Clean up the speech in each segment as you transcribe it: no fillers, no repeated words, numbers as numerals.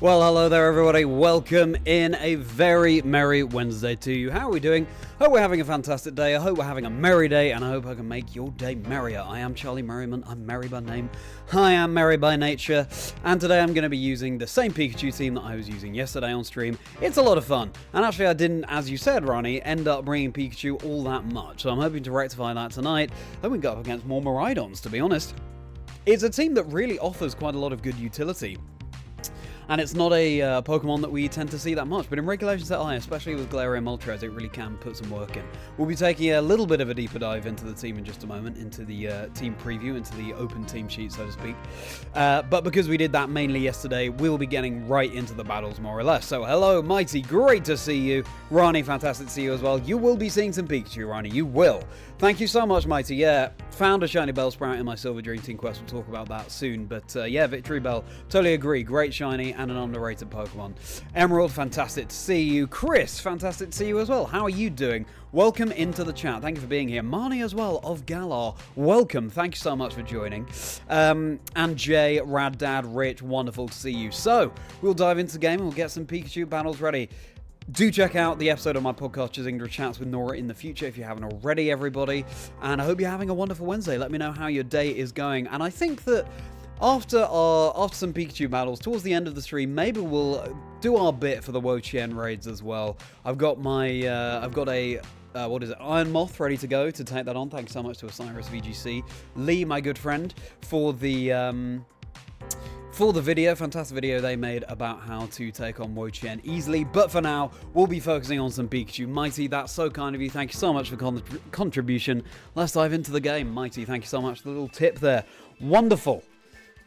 Well, hello there everybody, welcome in a very merry Wednesday to you. How are we doing? Hope we're having a fantastic day, I hope we're having a merry day, and I hope I can make your day merrier. I am Charlie Merriman, I'm merry by name, I am merry by nature, and today I'm going to be using the same Pikachu team that I was using yesterday on stream. It's a lot of fun, and actually I didn't, as you said Ronnie, end up bringing Pikachu all that much, so I'm hoping to rectify that tonight. Hoping we go up against more Miraidons, to be honest. It's a team that really offers quite a lot of good utility. And it's not a Pokemon that we tend to see that much, but in Regulation Set I, especially with Galarian Moltres, it really can put some work in. We'll be taking a little bit of a deeper dive into the team in just a moment, into the team preview, into the open team sheet, so to speak. But because we did that mainly yesterday, we'll be getting right into the battles, more or less. So hello, Mighty, great to see you. Ronnie, fantastic to see you as well. You will be seeing some Pikachu, Ronnie, you will. Thank you so much, Mighty. Yeah, found a shiny Bellsprout in my Silver Dream Team quest. We'll talk about that soon. But yeah, Victory Bell, totally agree. Great shiny and an underrated Pokemon. Emerald, fantastic to see you. Chris, fantastic to see you as well. How are you doing? Welcome into the chat. Thank you for being here. Marnie as well of Galar, welcome. Thank you so much for joining. And Jay, Rad Dad, Rich, wonderful to see you. So we'll dive into the game and we'll get some Pikachu battles ready. Do check out the episode of my podcast, Chazingdra Chats with Nora in the future, if you haven't already, everybody. And I hope you're having a wonderful Wednesday. Let me know how your day is going. And I think that after some Pikachu battles, towards the end of the stream, maybe we'll do our bit for the Wo-Chien raids as well. I've got my, what is it, Iron Moth ready to go to take that on. Thanks so much to Osiris VGC. Lee, my good friend, for the for the video. Fantastic video they made about how to take on Wo-Chien easily. But for now, we'll be focusing on some Pikachu. Mighty, that's so kind of you. Thank you so much for contribution. Let's dive into the game. Mighty, thank you so much for the little tip there. Wonderful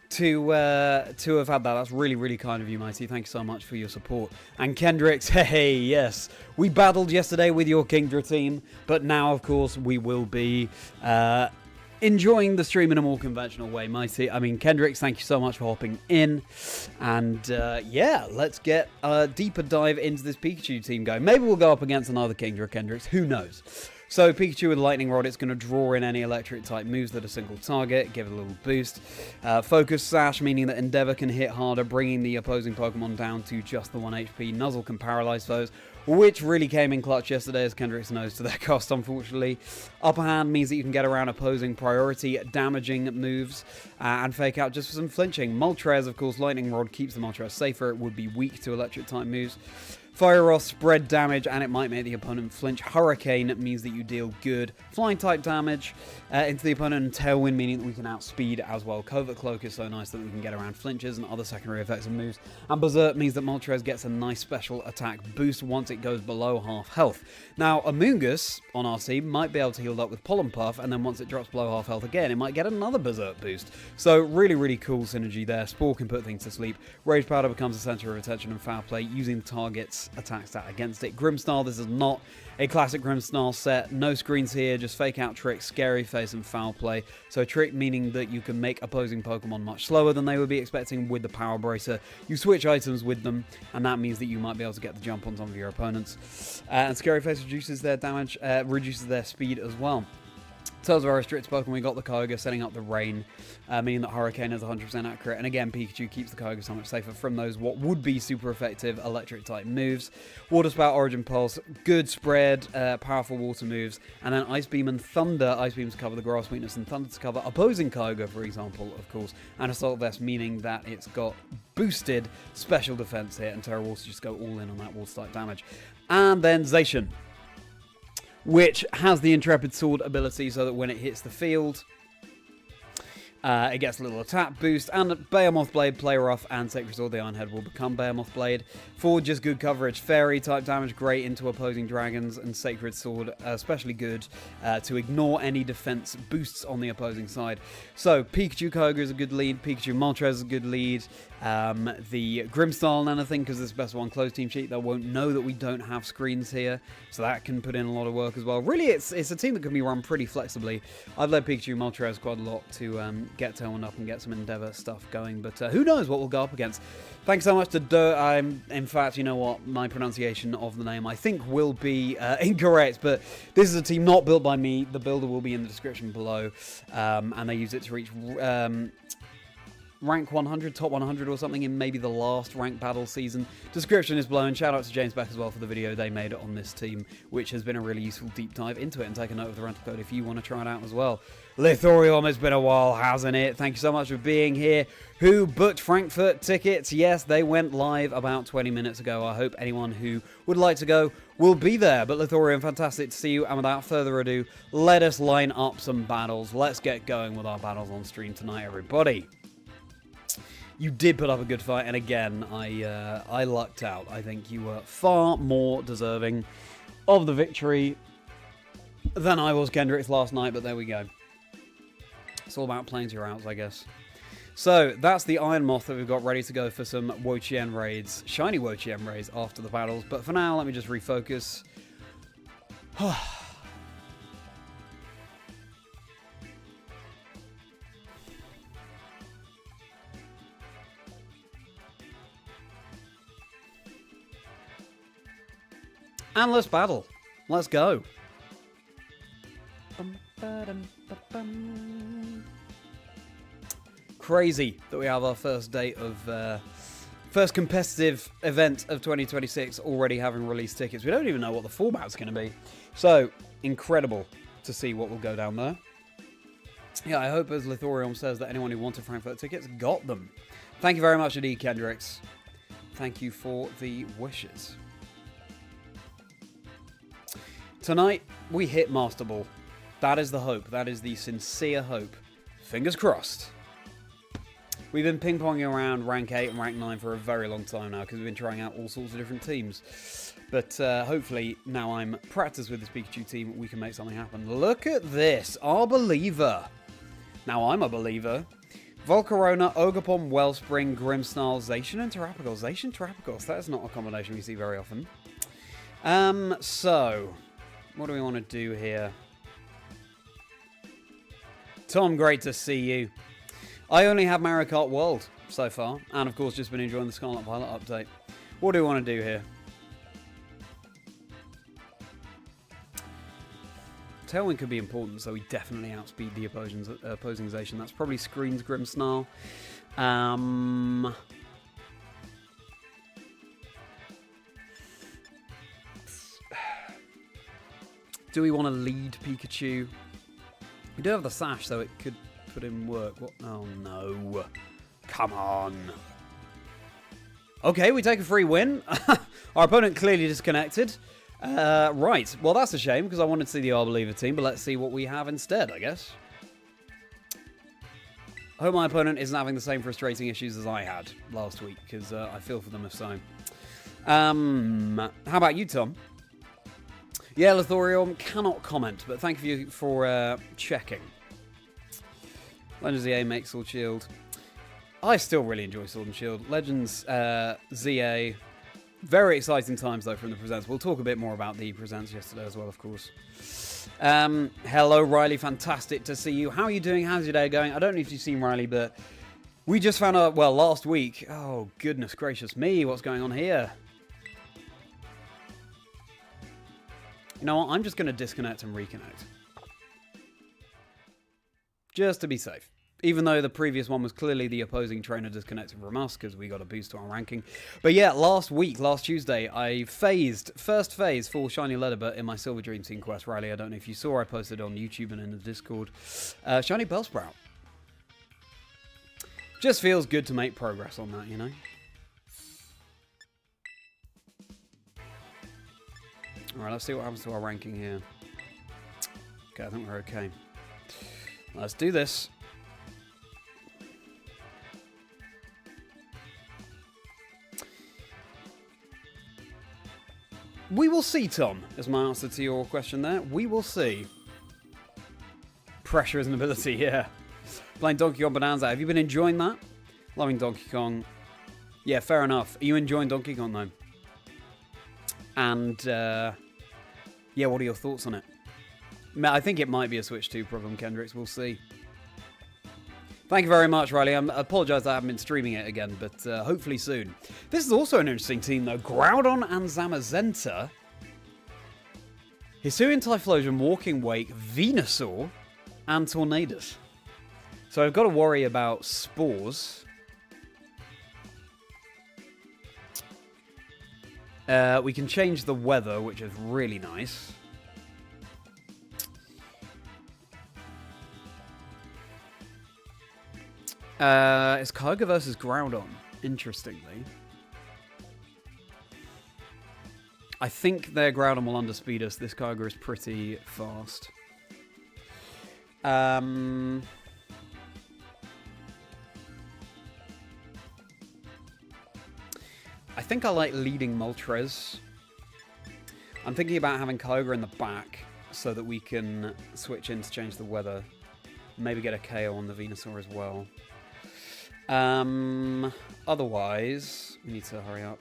to have had that. That's really, really kind of you, Mighty. Thank you so much for your support. And Kendricks, hey, yes. We battled yesterday with your Kingdra team, but now, of course, we will be enjoying the stream in a more conventional way, Mighty. I mean, Kendricks, thank you so much for hopping in. And yeah, let's get a deeper dive into this Pikachu team going. Maybe we'll go up against another Kingdra Kendricks. Who knows? So Pikachu with Lightning Rod, it's going to draw in any electric type moves that are single target, give it a little boost. Focus Sash, meaning that Endeavor can hit harder, bringing the opposing Pokemon down to just the 1 HP. Nuzzle can paralyze foes, which really came in clutch yesterday, as Kendricks knows, to their cost, unfortunately. Upper Hand means that you can get around opposing priority damaging moves and fake out just for some flinching. Moltres, of course, Lightning Rod keeps the Moltres safer. It would be weak to electric type moves. Fire Off, spread damage, and it might make the opponent flinch. Hurricane means that you deal good flying type damage into the opponent, and Tailwind meaning that we can outspeed as well. Covert Cloak is so nice that we can get around flinches and other secondary effects and moves. And Berserk means that Moltres gets a nice special attack boost once it goes below half health. Now, Amoonguss on our team might be able to heal up with Pollen Puff, and then once it drops below half health again, it might get another Berserk boost. So really, really cool synergy there. Spore can put things to sleep. Rage Powder becomes a center of attention and foul play using the target's attack stat against it. Grimmsnarl, this is not a classic Grimmsnarl set. No screens here, just fake out Trick, Scary Face, and Foul Play. So Trick meaning that you can make opposing Pokemon much slower than they would be expecting with the Power Bracer. You switch items with them, and that means that you might be able to get the jump on some of your opponents. And Scary Face reduces their damage, reduces their speed as well. In terms of our restricted Pokemon, we got the Kyogre setting up the Rain, meaning that Hurricane is 100% accurate. And again, Pikachu keeps the Kyogre so much safer from those what would be super effective electric type moves. Water Spout, Origin Pulse, good spread, powerful water moves. And then Ice Beam and Thunder. Ice Beams cover the Grass Weakness and Thunder to cover opposing Kyogre, for example, of course. And Assault Vest, meaning that it's got boosted special defense here. And Terra Walls just go all in on that water type damage. And then Zacian, which has the Intrepid Sword ability so that when it hits the field, it gets a little attack boost, and Behemoth Blade, Play Rough, and Sacred Sword, the Iron Head, will become Behemoth Blade. For just good coverage, Fairy type damage, great into opposing dragons, and Sacred Sword, especially good to ignore any defense boosts on the opposing side. So, Pikachu Kyogre is a good lead, Pikachu Moltres is a good lead, the Grimmsnarl and anything, because it's best one closed team sheet, they won't know that we don't have screens here, so that can put in a lot of work as well. Really, it's a team that can be run pretty flexibly. I've led Pikachu Moltres quite a lot to get Tailwind up and get some Endeavor stuff going, but who knows what we'll go up against. Thanks so much to in fact, you know what, my pronunciation of the name I think will be incorrect, but this is a team not built by me. The builder will be in the description below, and they use it to reach rank 100, top 100 or something in maybe the last ranked battle season. Description is below, and shout out to James Beck as well for the video they made on this team, which has been a really useful deep dive into it, and take a note of the rental code if you want to try it out as well. Lithorium, it's been a while, hasn't it? Thank you so much for being here. Who booked Frankfurt tickets? Yes, they went live about 20 minutes ago. I hope anyone who would like to go will be there. But Lithorium, fantastic to see you. And without further ado, let us line up some battles. Let's get going with our battles on stream tonight, everybody. You did put up a good fight, and again, I lucked out. I think you were far more deserving of the victory than I was, Kendricks, last night, but there we go. It's all about playing to your outs, I guess. So, that's the Iron Moth that we've got ready to go for some Wo-Chien raids, shiny Wo-Chien raids after the battles, but for now, let me just refocus. And let's battle. Let's go. Crazy that we have our first day of first competitive event of 2026 already having released tickets. We don't even know what the format's going to be. So, incredible to see what will go down there. Yeah, I hope, as Lithorium says, that anyone who wanted Frankfurt tickets got them. Thank you very much indeed, Kendricks. Thank you for the wishes. Tonight, we hit Master Ball. That is the hope. That is the sincere hope. Fingers crossed. We've been ping-ponging around rank 8 and rank 9 for a very long time now because we've been trying out all sorts of different teams. But hopefully, now I'm practiced with this Pikachu team, we can make something happen. Look at this, our believer. Now I'm a believer. Volcarona, Ogerpon, Wellspring, Grimmsnarl, Zacian, and Terrapagos. Zacian, Terrapagos, that is not a combination we see very often. So, what do we want to do here? Tom, great to see you. I only have Mario Kart World so far, and of course just been enjoying the Scarlet Violet update. What do we want to do here? Tailwind could be important, so we definitely outspeed the opposing Zacian. That's probably Screens Grimmsnarl. Do we want to lead Pikachu? We do have the Sash, so it could put in work. What? Oh no. Come on. Okay, we take a free win. Our opponent clearly disconnected. Right, well that's a shame because I wanted to see the Arbeliever team, but let's see what we have instead, I guess. I hope my opponent isn't having the same frustrating issues as I had last week, because I feel for them if so. How about you, Tom? Yeah, Lithorium cannot comment, but thank you for checking. Legends ZA makes Sword Shield. I still really enjoy Sword and Shield. Legends ZA. Very exciting times, though, from the presents. We'll talk a bit more about the presents yesterday as well, of course. Hello, Riley. Fantastic to see you. How are you doing? How's your day going? I don't know if you've seen Riley, but we just found out, well, last week. Oh, goodness gracious me. What's going on here? You know what? I'm just going to disconnect and reconnect. Just to be safe. Even though the previous one was clearly the opposing trainer disconnected from us because we got a boost to our ranking. But yeah, last Tuesday, I first phase full Shiny Leatherbird in my Silver Dream Team quest, Riley. I don't know if you saw, I posted on YouTube and in the Discord. Shiny Bellsprout. Just feels good to make progress on that, you know? Alright, let's see what happens to our ranking here. Okay, I think we're okay. Let's do this. We will see, Tom, is my answer to your question there. We will see. Pressure is an ability, yeah. Playing Donkey Kong Bonanza. Have you been enjoying that? Loving Donkey Kong. Yeah, fair enough. Are you enjoying Donkey Kong, though? And, yeah, what are your thoughts on it? I think it might be a Switch 2 problem, Kendricks. We'll see. Thank you very much, Riley. I apologise that I haven't been streaming it again, but hopefully soon. This is also an interesting team, though. Groudon and Zamazenta. Hisuian Typhlosion, Walking Wake, Venusaur, and Tornadus. So I've got to worry about Spores. We can change the weather, which is really nice. It's Kyogre versus Groudon, interestingly. I think their Groudon will underspeed us. This Kyogre is pretty fast. I think I like leading Moltres. I'm thinking about having Kyogre in the back so that we can switch in to change the weather. Maybe get a KO on the Venusaur as well. Otherwise, we need to hurry up.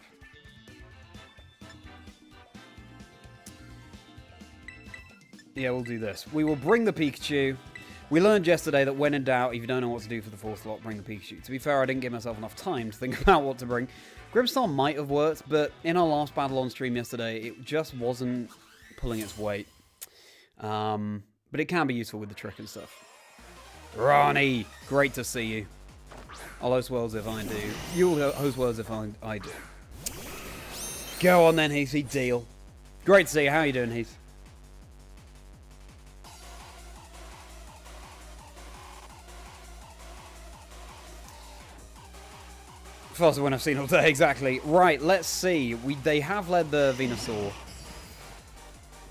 Yeah, we'll do this. We will bring the Pikachu. We learned yesterday that when in doubt, if you don't know what to do for the fourth slot, bring the Pikachu. To be fair, I didn't give myself enough time to think about what to bring. Grimmsnarl might have worked, but in our last battle on stream yesterday, it just wasn't pulling its weight. But it can be useful with the trick and stuff. Ronnie, great to see you. I'll host worlds if I do. You'll host worlds if I do. Go on then, Heath. Deal. Great to see you. How are you doing, Heath? Faster one I've seen all day, exactly. Right, let's see. They have led the Venusaur.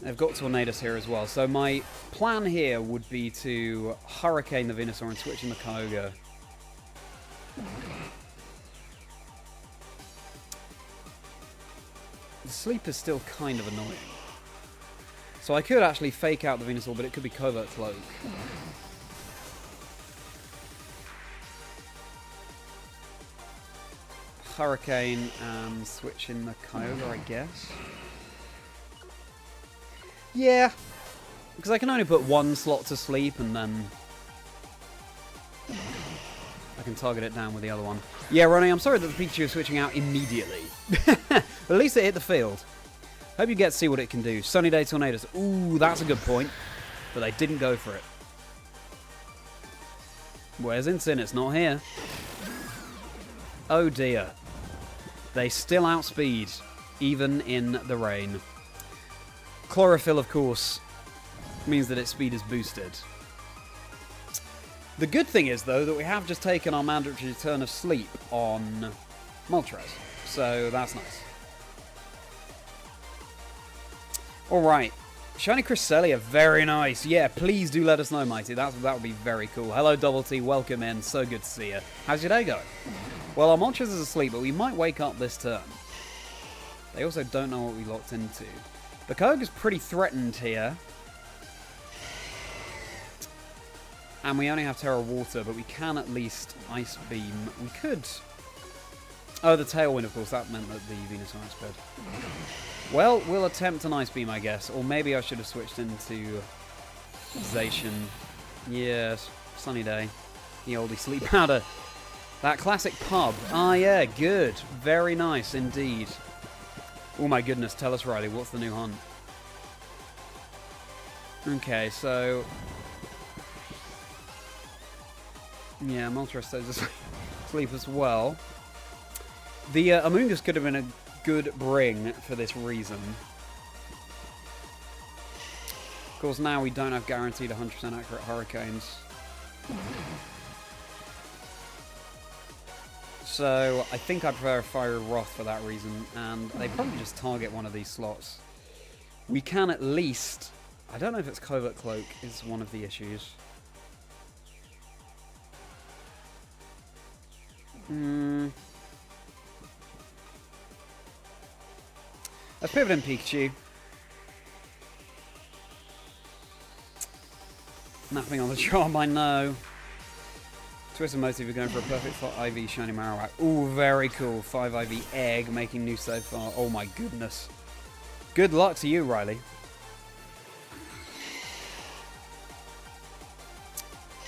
They've got Tornadus here as well. So my plan here would be to Hurricane the Venusaur and switch in the Kyogre. The sleep is still kind of annoying. So I could actually fake out the Venusaur, but it could be Covert Cloak. Hurricane and switch in the Kyogre, I guess. Yeah. Because I can only put one slot to sleep and then I can target it down with the other one. Yeah, Ronnie, I'm sorry that the Pikachu is switching out immediately. But at least it hit the field. Hope you get to see what it can do. Sunny Day Tornadoes. Ooh, that's a good point. But they didn't go for it. Where's Incin? It's not here. Oh dear. They still outspeed, even in the rain. Chlorophyll, of course, means that its speed is boosted. The good thing is, though, that we have just taken our mandatory turn of sleep on Moltres. So that's nice. Alright. Shiny Cresselia, very nice. Yeah, please do let us know, Mighty. That would be very cool. Hello, Double T. Welcome in. So good to see you. How's your day going? Well, our Moltres is asleep, but we might wake up this turn. They also don't know what we locked into. The Kyogre's pretty threatened here. And we only have Terra Water, but we can at least Ice Beam. We could... Oh, the Tailwind, of course. That meant that the Venusaur outsped. Well, we'll attempt an Ice Beam, I guess. Or maybe I should have switched into Zacian. Yes, sunny day. The oldie sleep powder. That classic pub. Ah, yeah, good. Very nice indeed. Oh my goodness, tell us, Riley, what's the new hunt? Okay, so... Yeah, Moltres stays asleep as well. The Amoonguss could have been a good bring for this reason. Of course, now we don't have guaranteed 100% accurate hurricanes. So, I think I prefer a Fiery Wrath for that reason, and they probably just target one of these slots. We can at least... I don't know if it's Covert Cloak is one of the issues. Let's pivot in Pikachu. Napping on the charm, I know. Twisted Motive, we're going for a perfect IV Shiny Marowak. Ooh, very cool. 5 IV Egg, making new so far. Oh my goodness. Good luck to you, Riley.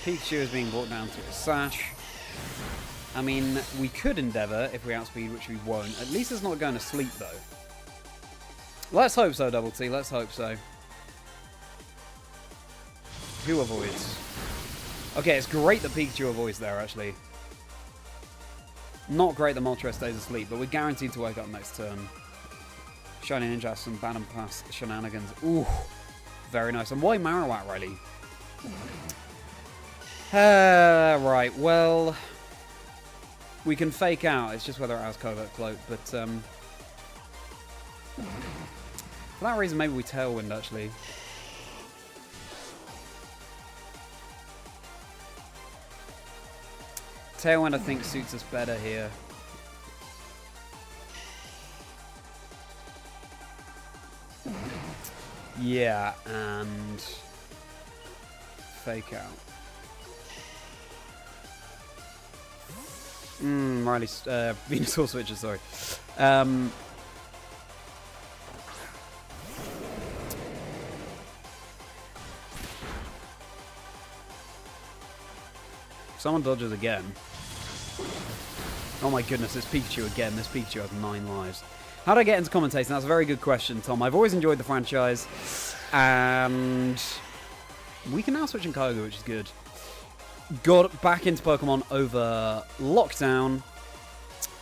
Pikachu is being brought down to a Sash. I mean, we could endeavour if we outspeed, which we won't. At least it's not going to sleep, though. Let's hope so, Double T. Let's hope so. Who avoids? Okay, it's great that Pikachu avoids there, actually. Not great that Moltres stays asleep, but we're guaranteed to wake up next turn. Shiny Ninja has some bad and pass shenanigans. Ooh, very nice. And why Marowak, Riley? Right, well... We can fake out. It's just whether it has Covert Cloak, but... For that reason, maybe we Tailwind, actually. Tailwind, I think, suits us better here. Yeah, and... Fake out. Riley's... Venusaur switches, sorry. Someone dodges again. Oh my goodness, it's Pikachu again. This Pikachu has 9 lives. How did I get into commentating? That's a very good question, Tom. I've always enjoyed the franchise. And we can now switch in Kyogre, which is good. Got back into Pokemon over lockdown.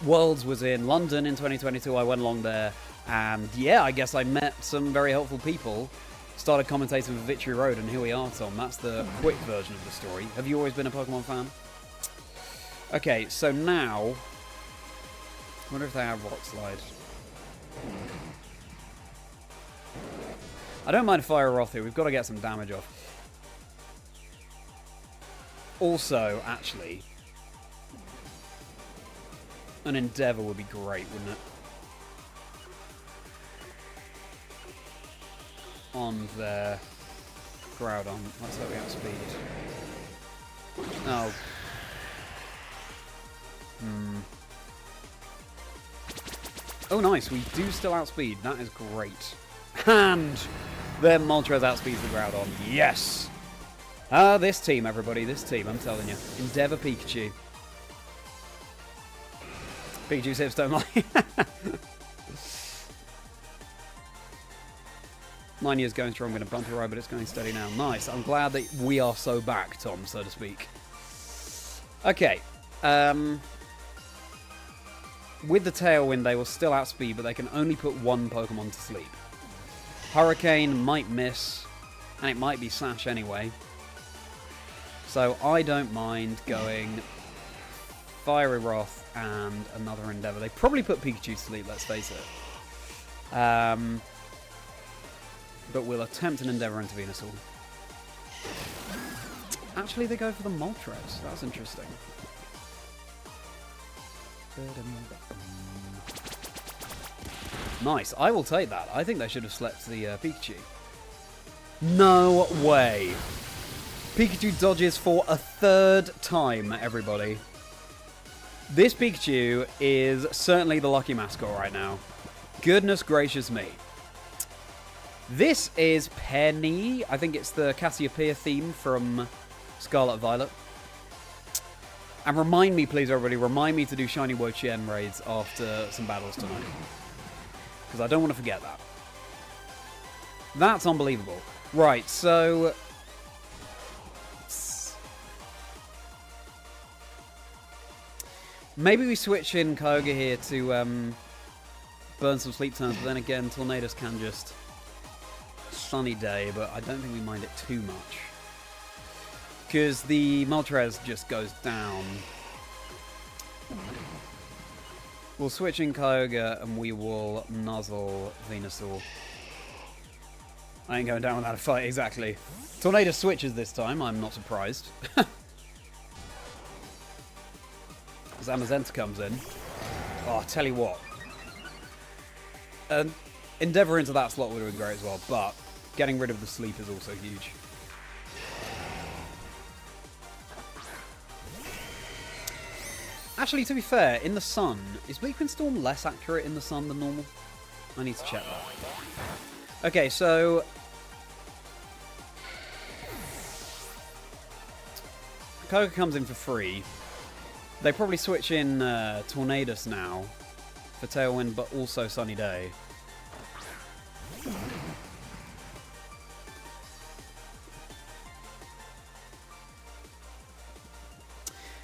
Worlds was in London in 2022. I went along there. And yeah, I guess I met some very helpful people. Started commentating for Victory Road, and here we are, Tom. That's the quick version of the story. Have you always been a Pokemon fan? Okay, so now... I wonder if they have Rock Slide. I don't mind Fire Wrath here. We've got to get some damage off. Also, actually... An Endeavour would be great, wouldn't it? on their Groudon. Let's hope we outspeed. Oh. Oh, nice. We do still outspeed. That is great. And their Moltres outspeeds the Groudon. Yes! This team, everybody. This team, I'm telling you. Endeavour Pikachu. Pikachu's hips don't lie. 9 years going strong, going to bumpy ride, but it's going steady now. Nice. I'm glad that we are so back, Tom, so to speak. Okay. With the Tailwind, they will still outspeed, but they can only put one Pokemon to sleep. Hurricane might miss, and it might be Sash anyway. So I don't mind going Fiery Wrath and another Endeavour. They probably put Pikachu to sleep, let's face it. But we'll attempt an Endeavour into Venusaur. Actually, they go for the Moltres. That's interesting. Nice. I will take that. I think they should have slept the Pikachu. No way. Pikachu dodges for a third time, everybody. This Pikachu is certainly the lucky mascot right now. Goodness gracious me. This is Penny. I think it's the Cassiopeia theme from Scarlet Violet. And remind me, please, everybody, remind me to do Shiny Wo-Chien raids after some battles tonight. Because I don't want to forget that. That's unbelievable. Right, so... maybe we switch in Kyogre here to burn some sleep turns, but then again, Tornadus can just Sunny Day, but I don't think we mind it too much. Because the Moltres just goes down. We'll switch in Kyogre and we will nuzzle Venusaur. I ain't going down without a fight, exactly. Tornado switches this time, I'm not surprised. Zamazenta comes in. Oh, I'll tell you what. Endeavour into that slot would have been great as well, but getting rid of the sleep is also huge. Actually, to be fair, in the sun, is Weakwind Storm less accurate in the sun than normal? I need to check that. Okay, so... Kyogre comes in for free. They probably switch in Tornadus now for Tailwind, but also Sunny Day.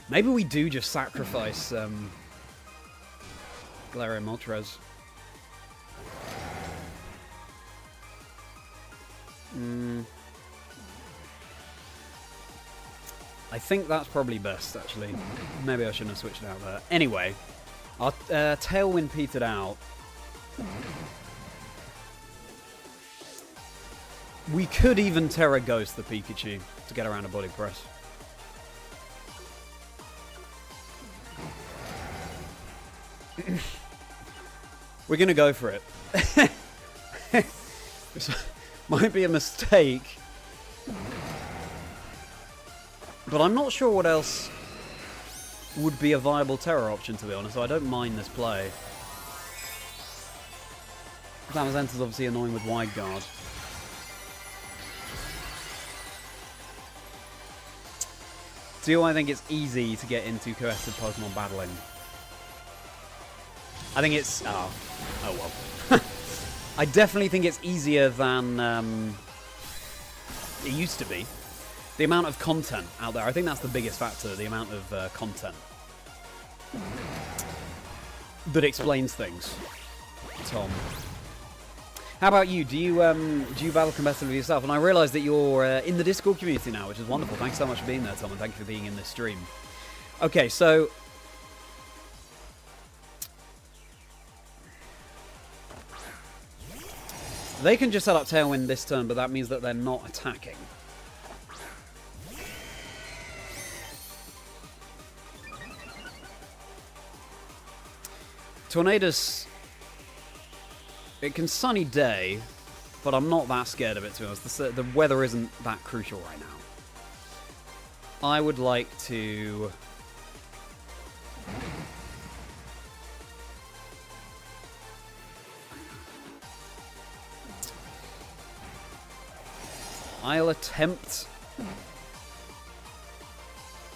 Maybe we do just sacrifice Galarian Moltres. I think that's probably best, actually. Maybe I shouldn't have switched out there. Anyway, our Tailwind petered out. We could even Terra Ghost the Pikachu to get around a body press. We're going to go for it. This might be a mistake. But I'm not sure what else would be a viable Terra option, to be honest, so I don't mind this play. Zamazenta's obviously annoying with Wide Guard. Do I think it's easy to get into cohesive Pokemon battling? I think it's... oh well. I definitely think it's easier than it used to be. The amount of content out there, I think that's the biggest factor, the amount of content that explains things. Tom. How about you? Do you battle competitively yourself? And I realise that you're in the Discord community now, which is wonderful. Thanks so much for being there, Tom, and thank you for being in this stream. Okay, so... they can just set up Tailwind this turn, but that means that they're not attacking. Tornadus, it can Sunny Day, but I'm not that scared of it, to be honest. The weather isn't that crucial right now. I would like to... I'll attempt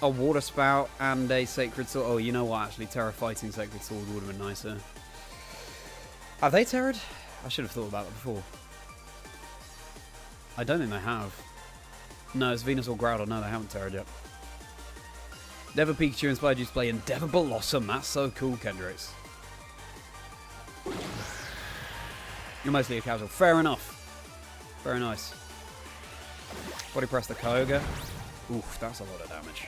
a water spout and a sacred sword. Oh, you know what? Actually, Terra fighting sacred sword would have been nicer. Have they terra'd? I should have thought about that before. I don't think they have. No, it's Venusaur Groudon. No, they haven't terra'd yet. Never Pikachu inspired you to play Endeavor Blossom. That's so cool, Kendricks. You're mostly a casual. Fair enough. Very nice. Body press the Kyogre. Oof, that's a lot of damage.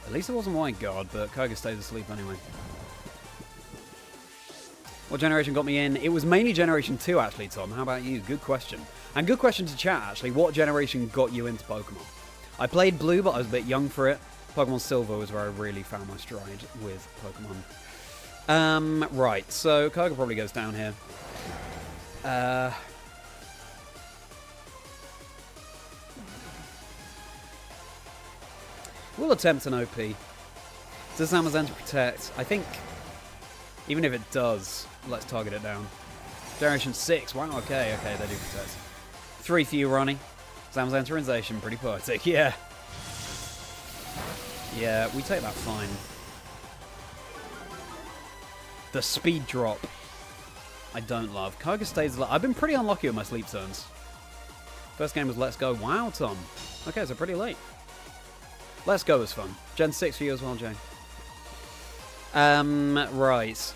At least it wasn't White Guard, but Kyogre stays asleep anyway. What generation got me in? It was mainly Generation 2, actually, Tom. How about you? Good question. And good question to chat, actually. What generation got you into Pokemon? I played Blue, but I was a bit young for it. Pokemon Silver was where I really found my stride with Pokemon. Right, so Kyogre probably goes down here. We'll attempt an OP. Does Amazon protect? I think, even if it does, let's target it down. Generation 6. Wow, okay, they do protect. 3 for you, Ronnie. Zam's Enterization, pretty poetic. Yeah. Yeah, we take that fine. The speed drop. I don't love. Kyogre stays alive. I've been pretty unlucky with my sleep turns. First game was Let's Go. Wow, Tom. Okay, so pretty late. Let's Go was fun. Gen 6 for you as well, Jane. Right.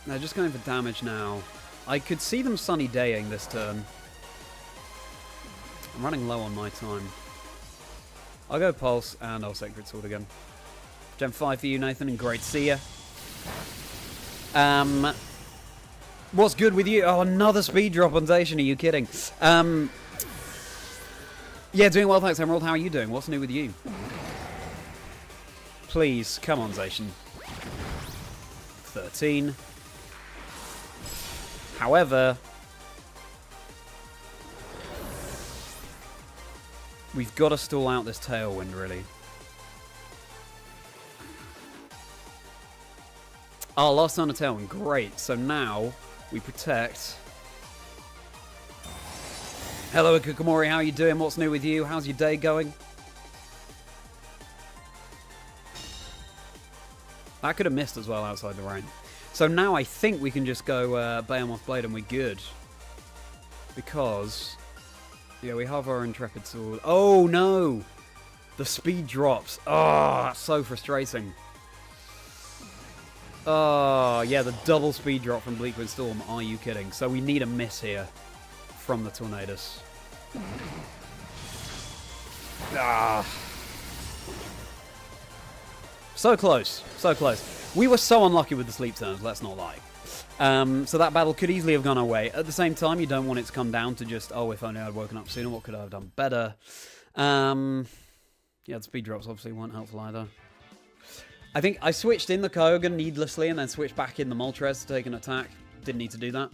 Now, just going for damage now. I could see them Sunny Daying this turn. I'm running low on my time. I'll go Pulse, and I'll Sacred Sword again. Gen 5 for you, Nathan, and great to see ya. What's good with you? Oh, another speed drop on Zacian. Are you kidding? Yeah, doing well, thanks, Emerald. How are you doing? What's new with you? Please, come on, Zacian. 13. However, we've got to stall out this Tailwind, really. Oh, last turn of Tailwind. Great. So now we protect. Hello, Kukumori. How are you doing? What's new with you? How's your day going? That could have missed as well outside the rain. So now I think we can just go Behemoth Blade and we're good. Because, yeah, we have our Intrepid Sword. Oh, no! The speed drops. Oh, that's so frustrating. Oh, yeah, the double speed drop from Bleakwood Storm. Are you kidding? So we need a miss here from the Tornadus. Ah. So close. So close. We were so unlucky with the sleep turns, let's not lie. So that battle could easily have gone our way. At the same time, you don't want it to come down to just, oh, if only I'd woken up sooner, what could I have done better? Yeah, the speed drops obviously weren't helpful either. I think I switched in the Kyogre needlessly and then switched back in the Moltres to take an attack. Didn't need to do that.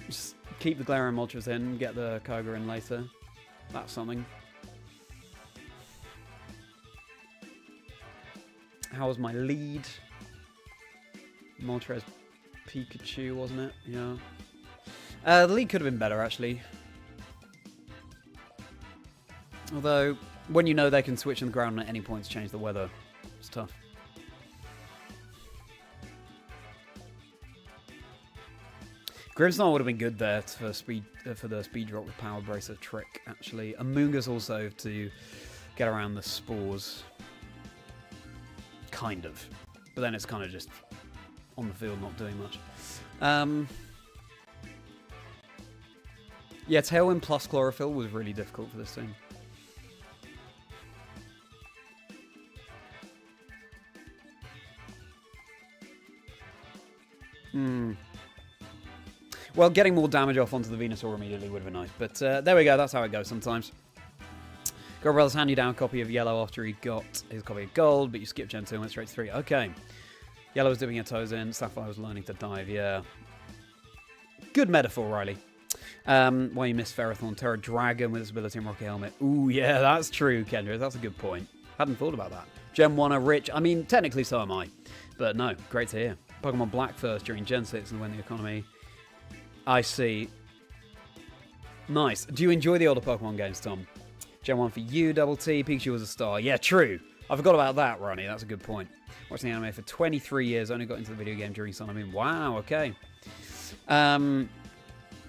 Just keep the Galarian Moltres in, get the Kyogre in later. That's something. How was my lead? Moltres Pikachu, wasn't it? Yeah. The lead could have been better, actually. Although, when you know they can switch on the ground at any point to change the weather, it's tough. Grimmsnarl would have been good there for the speed drop with Power Bracer trick, actually. Amoonguss also to get around the spores. Kind of. But then it's kind of just on the field, not doing much. Yeah, Tailwind plus Chlorophyll was really difficult for this team. Well, getting more damage off onto the Venusaur immediately would have been nice. But there we go. That's how it goes sometimes. Gold Brothers hand you down a copy of Yellow after he got his copy of Gold, but you skipped Gen 2 and went straight to 3. Okay. Yellow was dipping your toes in. Sapphire was learning to dive, yeah. Good metaphor, Riley. Why you missed Ferrothorn. Terra Dragon with its ability and Rocky Helmet. Ooh, yeah, that's true, Kendra. That's a good point. Hadn't thought about that. Gen 1 are rich. I mean, technically so am I. But no, great to hear. Pokemon Black first during Gen 6 and win the economy. I see. Nice. Do you enjoy the older Pokemon games, Tom? Gen 1 for you, Double T. Pikachu was a star. Yeah, true. I forgot about that, Ronnie. That's a good point. Watching the anime for 23 years. Only got into the video game during Sun and Moon. Wow, okay.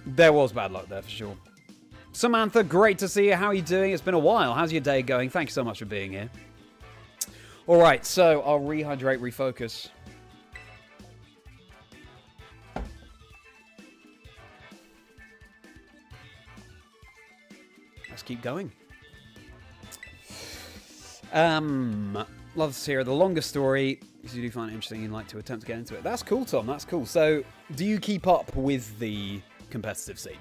There was bad luck there for sure. Samantha, great to see you. How are you doing? It's been a while. How's your day going? Thank you so much for being here. All right, so I'll rehydrate, refocus. Let's keep going. Love to hear the longer story, because you do find it interesting and like to attempt to get into it. That's cool, Tom. That's cool. So, do you keep up with the competitive scene?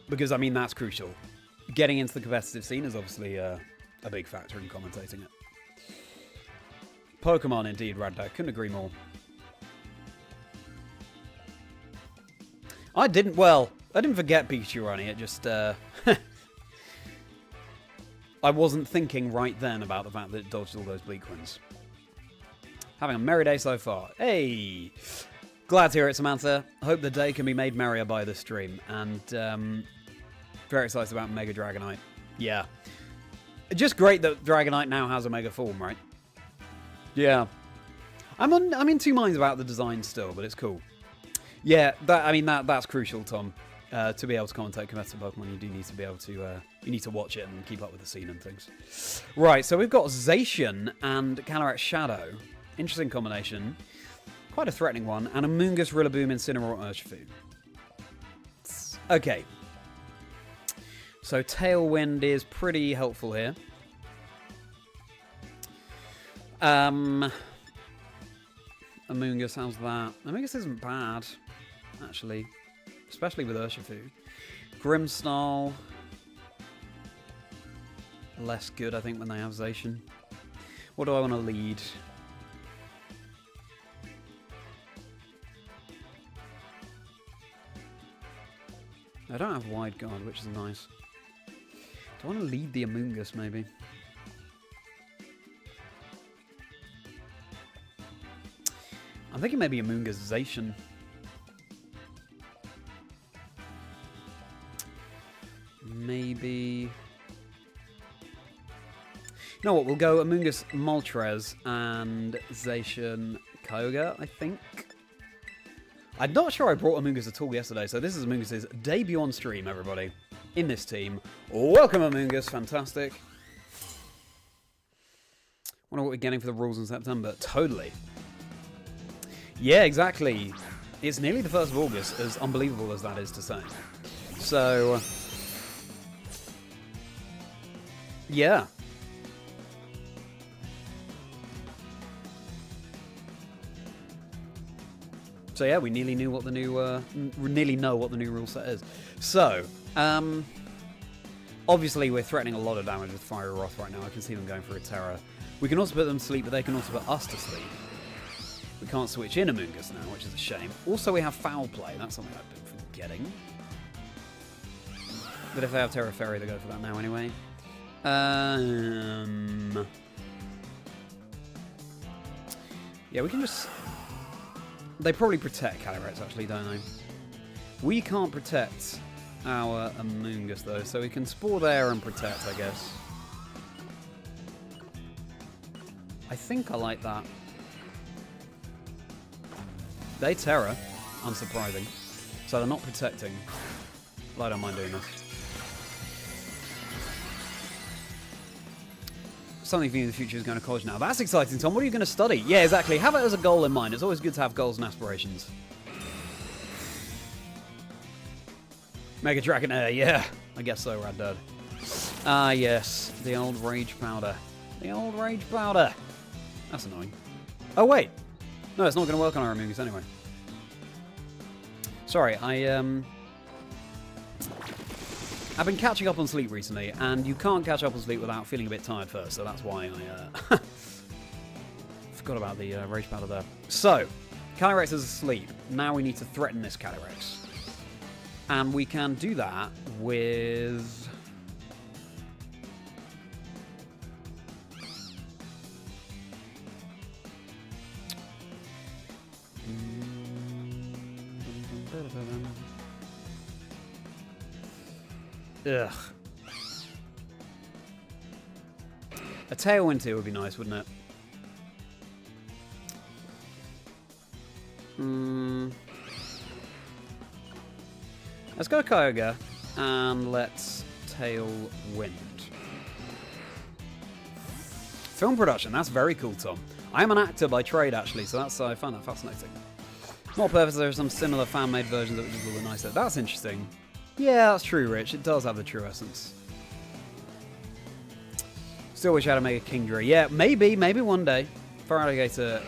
Because, I mean, that's crucial. Getting into the competitive scene is obviously a big factor in commentating it. Pokemon, indeed, Radda. Couldn't agree more. I didn't forget Pikachu, Ronnie. It just, I wasn't thinking right then about the fact that it dodged all those bleak ones. Having a merry day so far. Hey! Glad to hear it, Samantha. Hope the day can be made merrier by this stream. And very excited about Mega Dragonite. Yeah. Just great that Dragonite now has a Mega form, right? Yeah. I'm in two minds about the design still, but it's cool. Yeah, that's crucial, Tom. To be able to commentate competitive Pokemon, you do need to be able to, you need to watch it and keep up with the scene and things. Right, so we've got Zacian and Calyrex Shadow. Interesting combination. Quite a threatening one. And Amoonguss Rillaboom, Incineroar, Urshifu. Okay. So Tailwind is pretty helpful here. Amoonguss, how's that? Amoonguss isn't bad, actually. Especially with Urshifu. Grimmsnarl. Less good, I think, when they have Zacian. What do I want to lead? I don't have Wide Guard, which is nice. Do I want to lead the Amoonguss, maybe? I'm thinking maybe Amoonguss Zacian. Maybe... You know what, we'll go Amoonguss Moltres and Zacian Kyogre, I think. I'm not sure I brought Amoonguss at all yesterday, so this is Amoonguss's debut on stream, everybody. In this team. Welcome, Amoonguss. Fantastic. Wonder what we're getting for the rules in September. Totally. Yeah, exactly. It's nearly the 1st of August, as unbelievable as that is to say. So... yeah. So yeah, we nearly knew what the new, nearly know what the new rule set is. So, obviously we're threatening a lot of damage with Fire Wrath right now. I can see them going for a Terror. We can also put them to sleep, but they can also put us to sleep. We can't switch in Amoonguss now, which is a shame. Also, we have Foul Play. That's something I've been forgetting. But if they have Terra Fairy, they go for that now anyway. Yeah, we can just... They probably protect Calyrex, actually, don't they? We can't protect our Amoonguss, though, so we can Spore there and protect, I guess. I think I like that. They Terra, unsurprising. So they're not protecting. But I don't mind doing this. Something for you in the future is going to college now. That's exciting, Tom. What are you going to study? Yeah, exactly. Have it as a goal in mind. It's always good to have goals and aspirations. Mega Dragonair, yeah. I guess so, Raddad. Ah, yes. The old Rage Powder. The old Rage Powder. That's annoying. Oh, wait. No, it's not going to work on our Amoonguss anyway. Sorry, I've been catching up on sleep recently, and you can't catch up on sleep without feeling a bit tired first, so that's why I forgot about the rage powder there. So, Calyrex is asleep. Now we need to threaten this Calyrex. And we can do that with... Ugh. A Tailwind here would be nice, wouldn't it? Let's go Kyogre, and let's Tailwind. Film production, that's very cool, Tom. I'm an actor by trade, actually, so that's I find that fascinating. Not perfect, there are some similar fan-made versions of it, which is a little nicer. That's interesting. Yeah, that's true, Rich. It does have the true essence. Still wish I had a Mega Kingdra. Yeah, maybe one day. Feraligatr,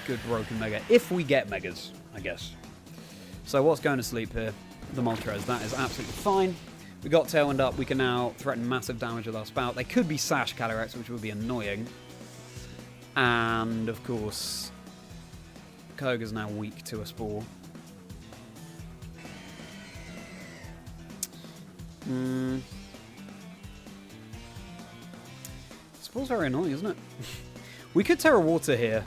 good broken Mega. If we get Megas, I guess. So what's going to sleep here? The Moltres. That is absolutely fine. We got Tailwind up. We can now threaten massive damage with our Spout. They could be Sash Calyrex, which would be annoying. And, of course, Kyogre's now weak to a Spore. Spore's very annoying, isn't it? We could Terra Water here.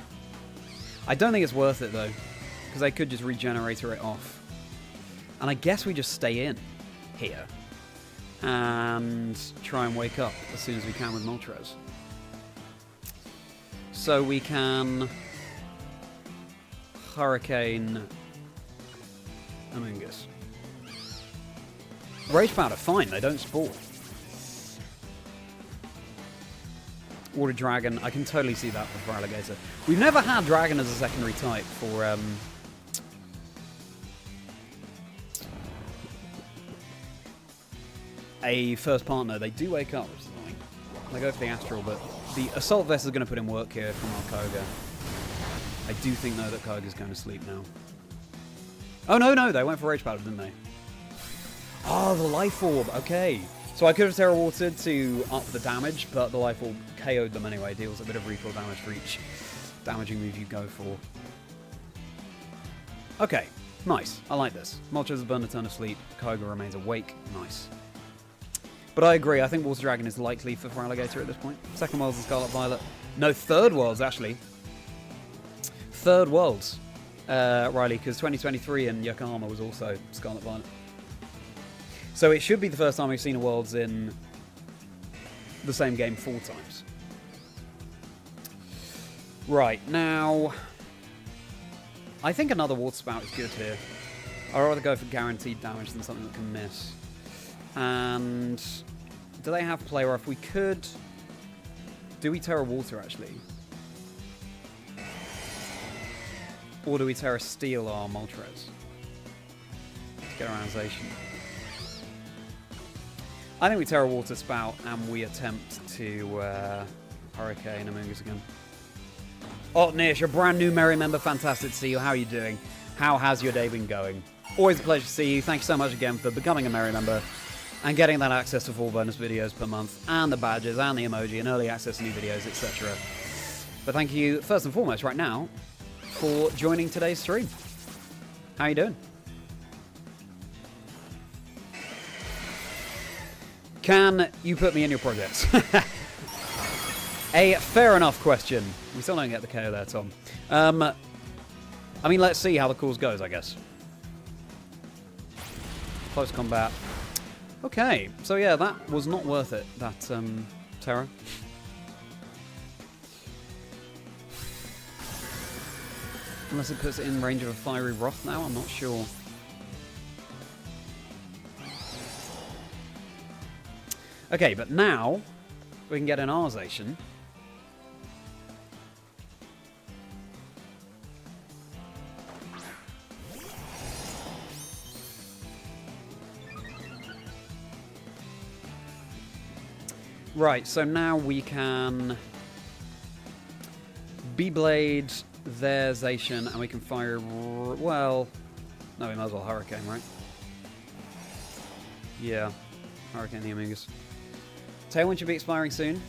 I don't think it's worth it, though, because they could just regenerate it off. And I guess we just stay in here and try and wake up as soon as we can with Moltres. So we can Hurricane Amoonguss. Rage Powder, fine, they don't Spore. Water Dragon, I can totally see that for Feraligatr. We've never had Dragon as a secondary type for a first partner. They do wake up, which is annoying. They go for the Astral, but the Assault Vest is going to put in work here from our Kyogre. I do think, though, that Kyogre's going to sleep now. Oh, no, they went for Rage Powder, didn't they? Oh, the Life Orb, okay. So I could have Terra Watered to up the damage, but the Life Orb KO'd them anyway. Deals a bit of recoil damage for each damaging move you go for. Okay, nice. I like this. Moltres has burned a turn of sleep. Kyogre remains awake. Nice. But I agree. I think Water Dragon is likely for Feraligatr at this point. Second Worlds and Scarlet Violet. No, Third Worlds, actually. Third Worlds, Riley, because 2023 in Yokohama was also Scarlet Violet. So it should be the first time we've seen a Worlds in the same game 4 times. Right, now... I think another Water Spout is good here. I'd rather go for guaranteed damage than something that can miss. And... do they have Play Rough? We could... do we Terra Water, actually? Or do we Terra Steel our Moltres? To get around Zacian. I think we Terra Water Spout and we attempt to Hurricane Amoonguss again. Oh, Nish, a brand new Merri member. Fantastic to see you. How are you doing? How has your day been going? Always a pleasure to see you. Thank you so much again for becoming a Merri member and getting that access to 4 bonus videos per month and the badges and the emoji and early access to new videos, etc. But thank you, first and foremost, right now, for joining today's stream. How are you doing? Can you put me in your projects? A fair enough question. We still don't get the KO there, Tom. I mean, let's see how the course goes, I guess. Close combat. Okay, so yeah, that was not worth it, that Terra. Unless it puts it in range of a Fiery Wrath now, I'm not sure. Okay, but now we can get an Zacian. Right, so now we can Beyblade their Zacian, and we can fire... well, no, we might as well Hurricane, right? Yeah. Hurricane the Amoonguss. Tailwind should be expiring soon.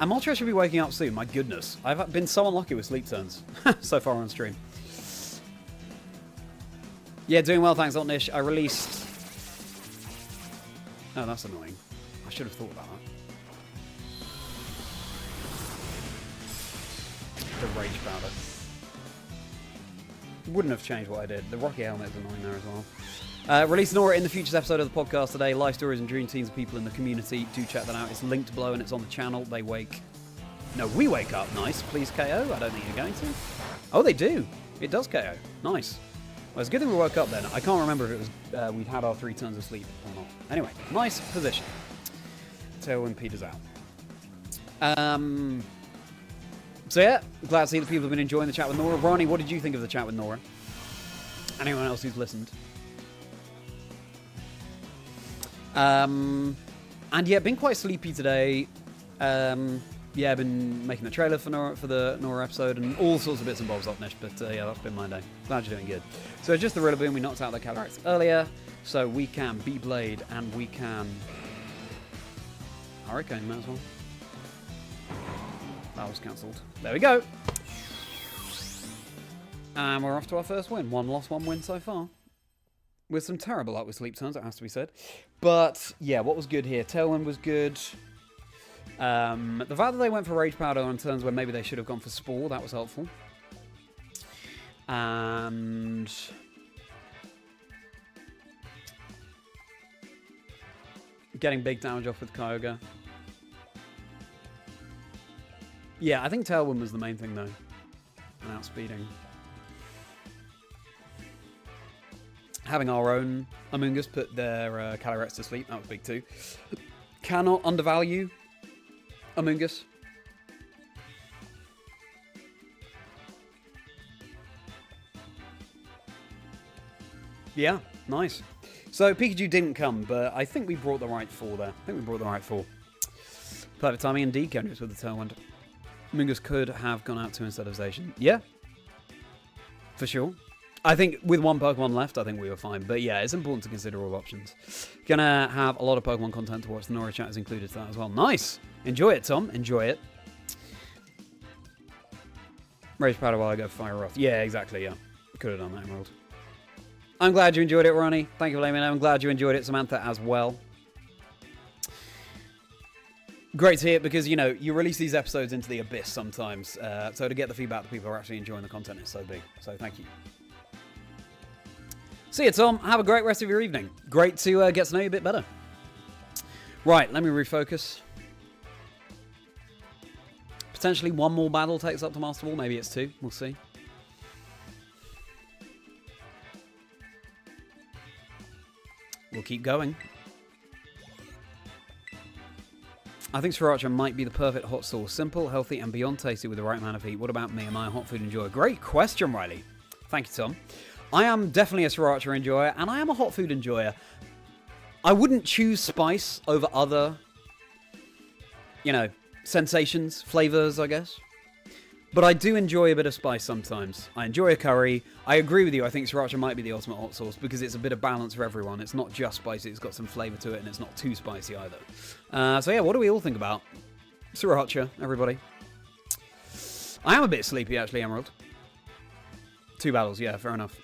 And Moltres should be waking up soon. My goodness. I've been so unlucky with sleep turns so far on stream. Yeah, doing well, thanks, Altnish. I released... Oh, that's annoying. I should have thought about that. The Rage Powder. Wouldn't have changed what I did. The Rocky Helmet is annoying there as well. Release Nora in the Futures episode of the podcast today. Life stories and dream teams of people in the community. Do check that out. It's linked below and it's on the channel. They wake... No, we wake up. Nice. Please KO. I don't think you're going to. Oh, they do. It does KO. Nice. Well, it's a good thing we woke up then. I can't remember if it was we'd had our 3 turns of sleep or not. Anyway, nice position. Tailwind peters out. So yeah, glad to see that people have been enjoying the chat with Nora. Ronnie, what did you think of the chat with Nora? Anyone else who's listened? And yeah, been quite sleepy today. Yeah, I've been making the trailer for the Nora episode and all sorts of bits and bobs up Nish, but yeah, that's been my day. Glad you're doing good. So just the Rillaboom, we knocked out the Calyrex earlier, so we can Beyblade and we can Hurricane, might as well. That was cancelled. There we go. And we're off to our first win. 1 loss, 1 win so far. With some terrible luck with sleep turns, it has to be said. But yeah, what was good here? Tailwind was good. The fact that they went for Rage Powder on turns where maybe they should have gone for Spore, that was helpful. And getting big damage off with Kyogre. Yeah, I think Tailwind was the main thing though. And outspeeding. Having our own Amoonguss put their Calyrex to sleep, that was big too. Cannot undervalue Amoonguss. Yeah, nice. So Pikachu didn't come, but I think we brought the right 4 there. I think we brought the right 4. Perfect timing indeed, Kendrick with the Tailwind. Amoonguss could have gone out 2 instead of Zacian. Yeah, for sure. I think with 1 Pokemon left, I think we were fine. But yeah, it's important to consider all options. Gonna have a lot of Pokemon content to watch. The Nora chat is included to that as well. Nice! Enjoy it, Tom. Enjoy it. Rage Powder while I go Fire Off. Yeah, exactly, yeah. Could have done that, Emerald. I'm glad you enjoyed it, Ronnie. Thank you for letting me know. I'm glad you enjoyed it, Samantha, as well. Great to hear, because, you know, you release these episodes into the abyss sometimes. So to get the feedback that people are actually enjoying the content is so big. So thank you. See you, Tom. Have a great rest of your evening. Great to get to know you a bit better. Right, let me refocus. Potentially 1 more battle takes up to Master Ball. Maybe it's 2. We'll see. We'll keep going. I think Sriracha might be the perfect hot sauce. Simple, healthy, and beyond tasty with the right amount of heat. What about me? Am I a hot food enjoyer? Great question, Riley. Thank you, Tom. I am definitely a Sriracha enjoyer, and I am a hot food enjoyer. I wouldn't choose spice over other, you know, sensations, flavors, I guess. But I do enjoy a bit of spice sometimes. I enjoy a curry. I agree with you. I think Sriracha might be the ultimate hot sauce because it's a bit of balance for everyone. It's not just spicy. It's got some flavor to it, and it's not too spicy either. So yeah, what do we all think about Sriracha, everybody? I am a bit sleepy, actually, Emerald. 2 battles, yeah, fair enough.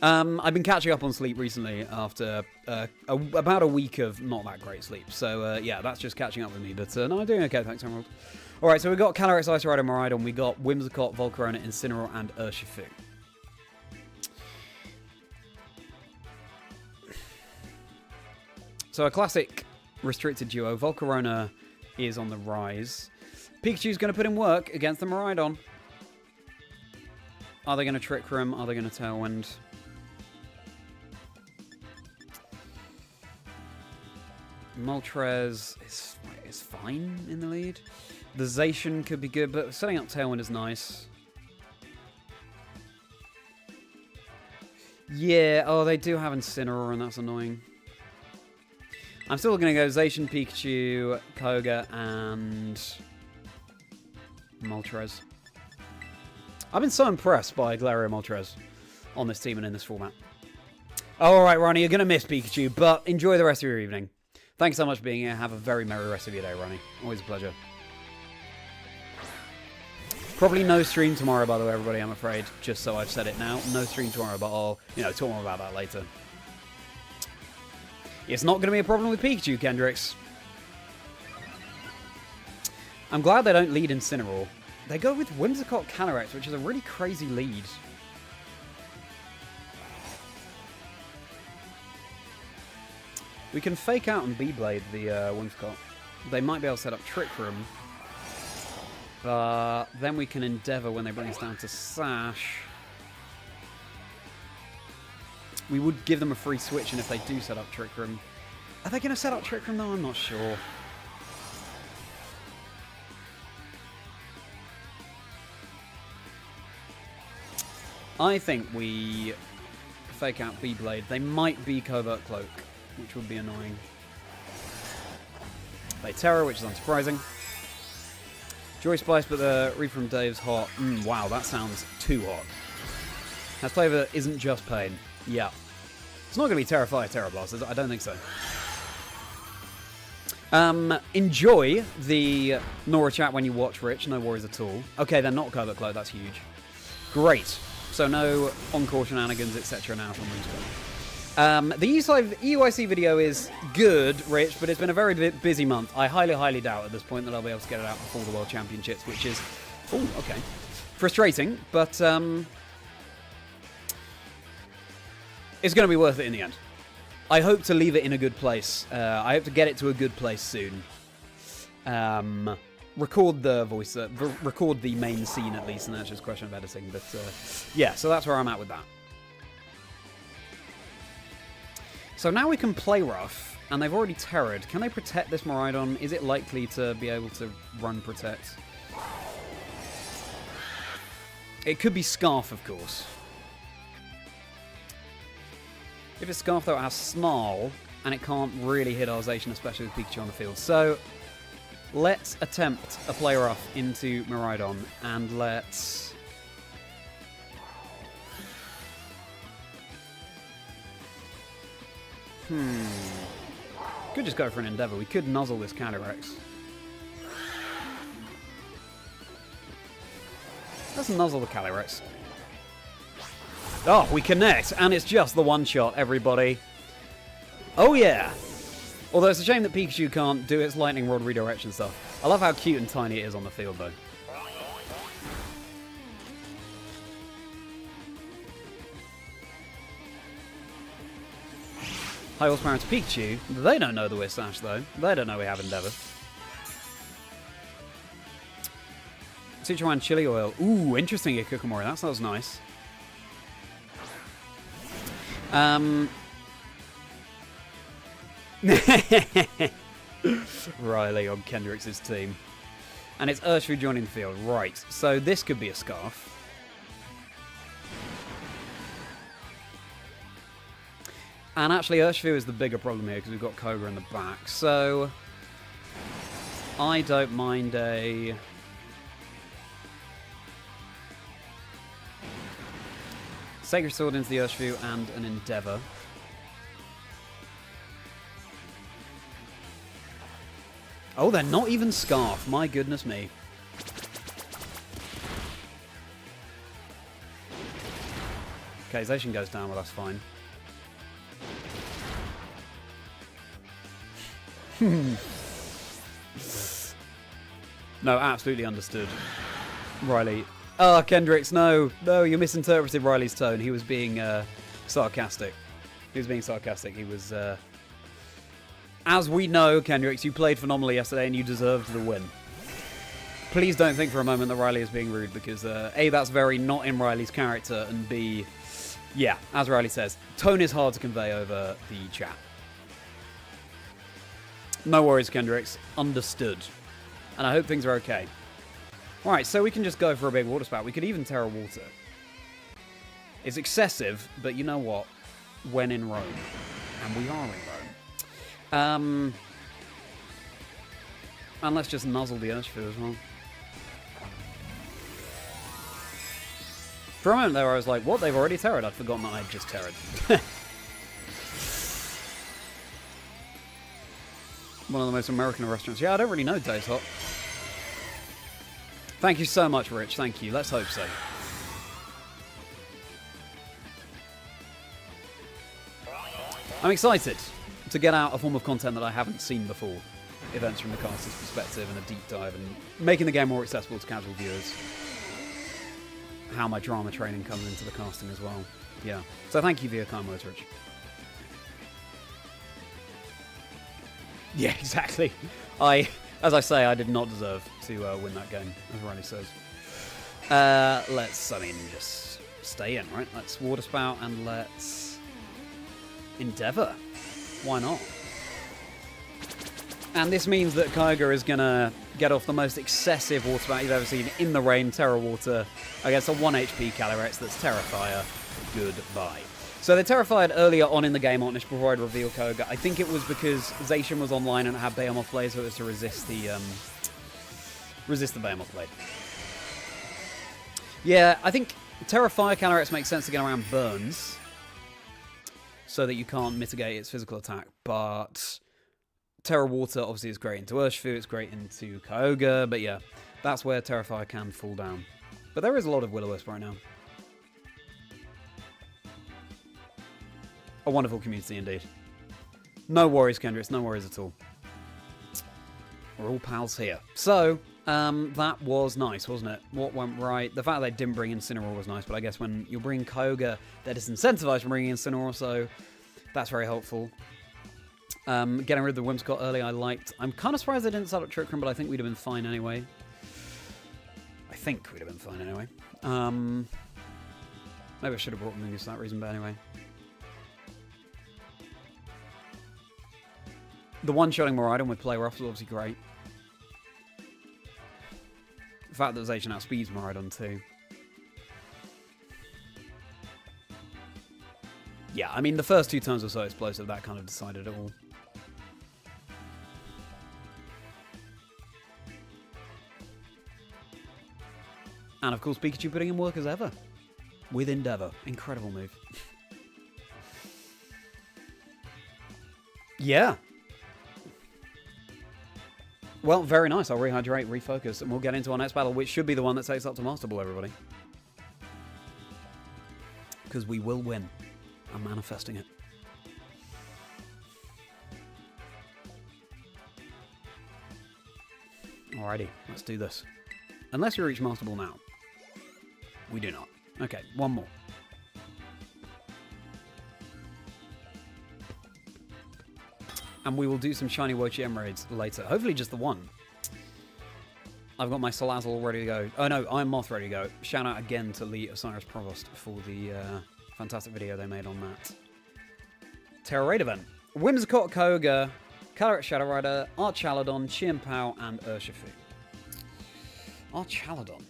I've been catching up on sleep recently after about a week of not that great sleep. So, yeah, that's just catching up with me. But, no, I'm doing okay. Thanks, Emerald. All right, so we've got Calyrex, Ice Rider, Miraidon. We got Whimsicott, Volcarona, Incineroar, and Urshifu. So a classic restricted duo. Volcarona is on the rise. Pikachu's going to put in work against the Miraidon. Are they going to Trick Room? Are they going to Tailwind? Moltres is fine in the lead. The Zacian could be good, but setting up Tailwind is nice. Yeah, oh, they do have Incineroar, and that's annoying. I'm still going to go Zacian, Pikachu, Kyogre, and Moltres. I've been so impressed by Galarian Moltres on this team and in this format. Oh, all right, Ronnie, you're going to miss Pikachu, but enjoy the rest of your evening. Thanks so much for being here. Have a very merry rest of your day, Ronnie. Always a pleasure. Probably no stream tomorrow, by the way, everybody, I'm afraid. Just so I've said it now. No stream tomorrow, but I'll, talk more about that later. It's not going to be a problem with Pikachu, Kendricks. I'm glad they don't lead Incineroar. They go with Whimsicott Calyrex, which is a really crazy lead. We can fake out and Beyblade the Whimsicott. They might be able to set up Trick Room. But then we can Endeavour when they bring us down to Sash. We would give them a free switch, and if they do set up Trick Room... Are they going to set up Trick Room though? I'm not sure. I think we fake out Beyblade. They might be Covert Cloak, which would be annoying. Play Terror, which is unsurprising. Joy Spice, but the read from Dave's hot. Wow, that sounds too hot. That flavor isn't just pain. Yeah. It's not going to be Terrafire Terra Blasters. I don't think so. Enjoy the Nora chat when you watch, Rich. No worries at all. Okay, they're not Covert Cloak. That's huge. Great. So no Encore shenanigans, etc. now from Respawn. The EUIC video is good, Rich, but it's been a very busy month. I highly, highly doubt at this point that I'll be able to get it out before the World Championships, which is, okay, frustrating, but it's going to be worth it in the end. I hope to leave it in a good place. I hope to get it to a good place soon. Record the voice, record the main scene at least, and that's just a question of editing. But yeah, so that's where I'm at with that. So now we can play rough, and they've already terrored. Can they protect this Miraidon? Is it likely to be able to run protect? It could be Scarf, of course. If it's Scarf, though, it has Snarl, and it can't really hit our Zacian, especially with Pikachu on the field. So let's attempt a play rough into Miraidon, and let's... Could just go for an Endeavour. We could nuzzle this Calyrex. Let's nuzzle the Calyrex. Oh, we connect, and it's just the one shot, everybody. Oh yeah! Although it's a shame that Pikachu can't do its Lightning Rod redirection stuff. I love how cute and tiny it is on the field, though. High horsepower to Pikachu. They don't know that we're Sash, though. They don't know we have Endeavour. Sichuan Chili Oil. Ooh, interesting Ikukamori. That sounds nice. Riley on Kendrick's team. And it's Urshifu joining the field. Right, so this could be a Scarf. And actually, Urshifu is the bigger problem here because we've got Kyogre in the back. So I don't mind a... Sacred Sword into the Urshifu and an Endeavour. Oh, they're not even Scarf. My goodness me. Okay, Zacian goes down, well, that's fine. No, absolutely understood. Riley. Oh, Kendricks, no. No, you misinterpreted Riley's tone. He was being sarcastic. He was being sarcastic. He was... As we know, Kendricks, you played phenomenally yesterday and you deserved the win. Please don't think for a moment that Riley is being rude because A, that's very not in Riley's character, and B, yeah, as Riley says, tone is hard to convey over the chat. No worries, Kendricks. Understood. And I hope things are okay. Alright, so we can just go for a big water spout. We could even Terra Water. It's excessive, but you know what? When in Rome. And we are in Rome. And let's just nuzzle the Urshifu as well. For a moment there I was like, what? They've already terrored? I'd forgotten that I'd just terrored. one of the most American restaurants. Yeah, I don't really know Days Hot. Thank you so much, Rich. Thank you. Let's hope so. I'm excited to get out a form of content that I haven't seen before. Events from the caster's perspective and a deep dive and making the game more accessible to casual viewers. How my drama training comes into the casting as well. Yeah. So thank you for your kind words, Rich. Yeah, exactly. As I say, I did not deserve to win that game, as Riley says. Let's, just stay in, right? Let's Water Spout and let's Endeavour. Why not? And this means that Kyogre is going to get off the most excessive Water Spout you've ever seen in the rain, Terra Water, against a 1 HP Calyrex that's Terrafire. Goodbye. So they Terrified earlier on in the game, Otnish, before I'd reveal Kyogre. I think it was because Zacian was online and it had Behemoth Blade, so it was to resist the Behemoth Blade. Yeah, I think Terrafire Calyrex makes sense to get around burns, so that you can't mitigate its physical attack, but Terra Water obviously is great into Urshifu, it's great into Kyogre, but yeah, that's where Terrafire can fall down. But there is a lot of Will-O-Wisp right now. A wonderful community indeed. No worries, Kendricks, no worries at all. We're all pals here. So, that was nice, wasn't it? What went right? The fact that they didn't bring in Incineroar was nice, but I guess when you bring Kyogre, they're disincentivized from bringing in Incineroar, so that's very helpful. Getting rid of the Whimsicott early, I liked. I'm kind of surprised they didn't set up Trick Room, but I think we'd have been fine anyway. Maybe I should have brought Amoonguss for that reason, but anyway. The one-shotting Miraidon with Play Rough was obviously great. The fact that Zacian outspeeds Miraidon too. Yeah, I mean, the first 2 turns were so explosive, that kind of decided it all. And of course, Pikachu putting in work as ever. With Endeavour. Incredible move. Yeah. Well, very nice. I'll rehydrate, refocus, and we'll get into our next battle, which should be the one that takes up to Master Ball, everybody. Because we will win. I'm manifesting it. Alrighty, let's do this. Unless we reach Master Ball now. We do not. Okay, one more. And we will do some shiny Wochiem raids later. Hopefully just the one. I've got my Salazzle ready to go. Oh no, Iron Moth ready to go. Shout out again to Lee Osiris Provost for the fantastic video they made on that Terra Raid event. Whimsicott, Kyogre, Calyrex Shadow Rider, Archaladon, Chimpao, and Urshifu. Archaladon.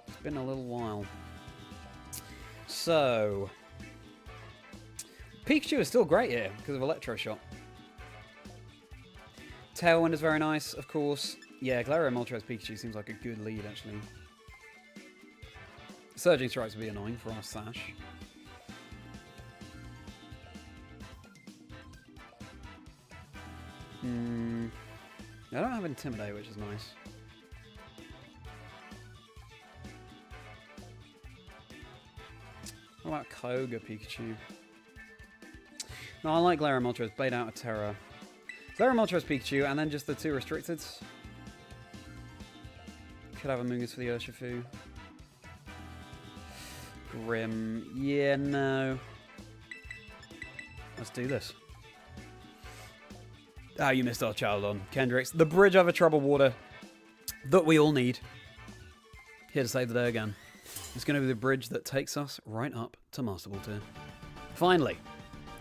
It's been a little while. So, Pikachu is still great here because of Electro Shot. Tailwind is very nice, of course. Yeah, Galarian Moltres Pikachu seems like a good lead, actually. Surging Strikes would be annoying for our Sash. I don't have Intimidate, which is nice. What about Kyogre Pikachu? No, I like Galarian Moltres. Blade out of Terra. Galarian Moltres Pikachu, and then just the 2 restricted. Could have Amoonguss for the Urshifu. Grim. Yeah, no. Let's do this. Ah, you missed our Archaladon. Kendricks. The bridge over troubled water that we all need. Here to save the day again. It's going to be the bridge that takes us right up to Master Ball tier. Finally,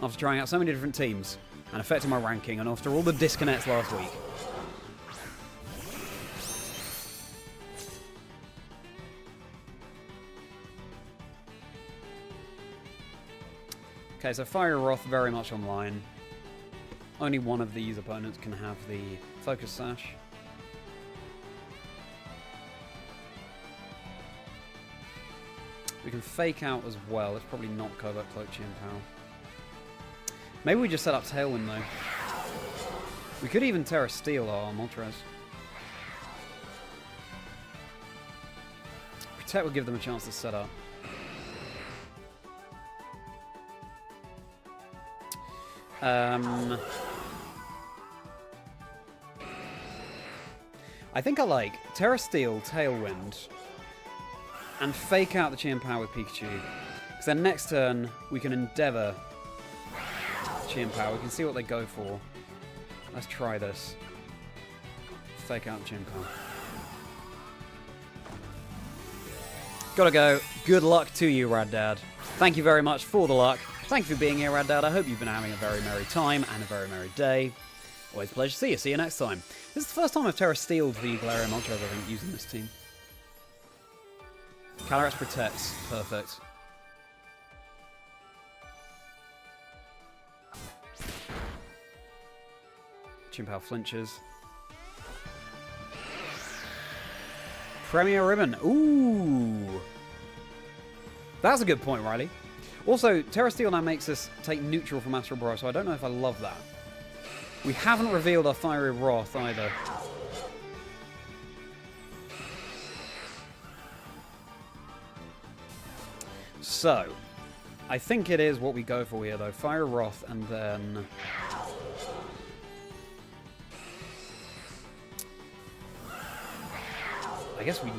after trying out so many different teams and affecting my ranking, and after all the disconnects last week, okay, so Fiery Wrath very much online. Only one of these opponents can have the Focus Sash. We can Fake Out as well. It's probably not Covert Cloak Chimpao. Maybe we just set up Tailwind though. We could even Terra Steel our Moltres. Protect will give them a chance to set up. I think I like Terra Steel, Tailwind, and fake out the Chien-Pao with Pikachu. Because then next turn, we can Endeavour Chien-Pao. We can see what they go for. Let's try this. Fake out the Chien-Pao. Gotta go. Good luck to you, Rad Dad. Thank you very much for the luck. Thank you for being here, Rad Dad. I hope you've been having a very merry time and a very merry day. Always a pleasure to see you. See you next time. This is the first time I've Terra Steeled the Galarian Moltres, I think, using this team. Calyrex protects. Perfect. Chien-Pao flinches. Premier Ribbon. Ooh. That's a good point, Riley. Also, Terra Steel now makes us take neutral from Astral Bro, so I don't know if I love that. We haven't revealed our Fiery Wrath either. So, I think it is what we go for here, though. Fiery Wrath, and then... I guess we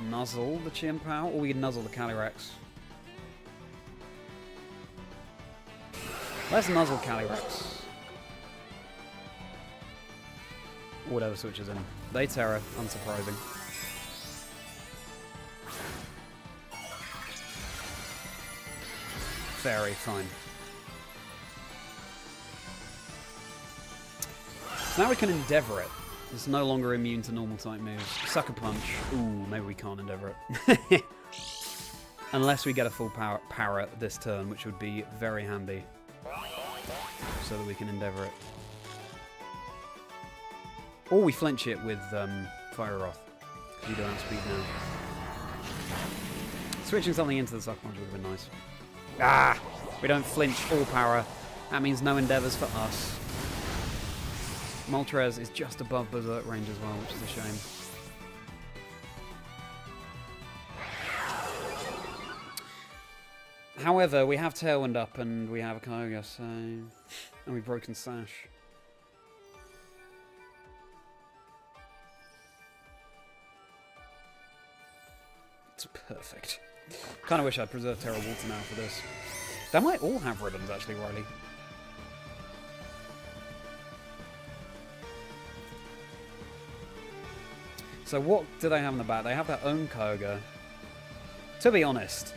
nuzzle the Chien-Pao, or we nuzzle the Calyrex. Let's nuzzle Calyrex. Whatever switches in. They Terra, unsurprising. Fairy, fine. So now we can Endeavour it. It's no longer immune to normal type moves. Sucker Punch. Ooh, maybe we can't Endeavour it. Unless we get a full power this turn, which would be very handy. So that we can Endeavour it. Or we flinch it with Fire Wrath. Because you don't have speed now. Switching something into the Sucker Punch would have been nice. Ah! We don't flinch all power. That means no Endeavours for us. Moltres is just above Berserk range as well, which is a shame. However, we have Tailwind up and we have a Kyogre, so... And we've broken Sash. It's perfect. Kind of wish I'd preserved Terra Water now for this. They might all have ribbons, actually, Riley. So what do they have in the back? They have their own Kyogre. To be honest,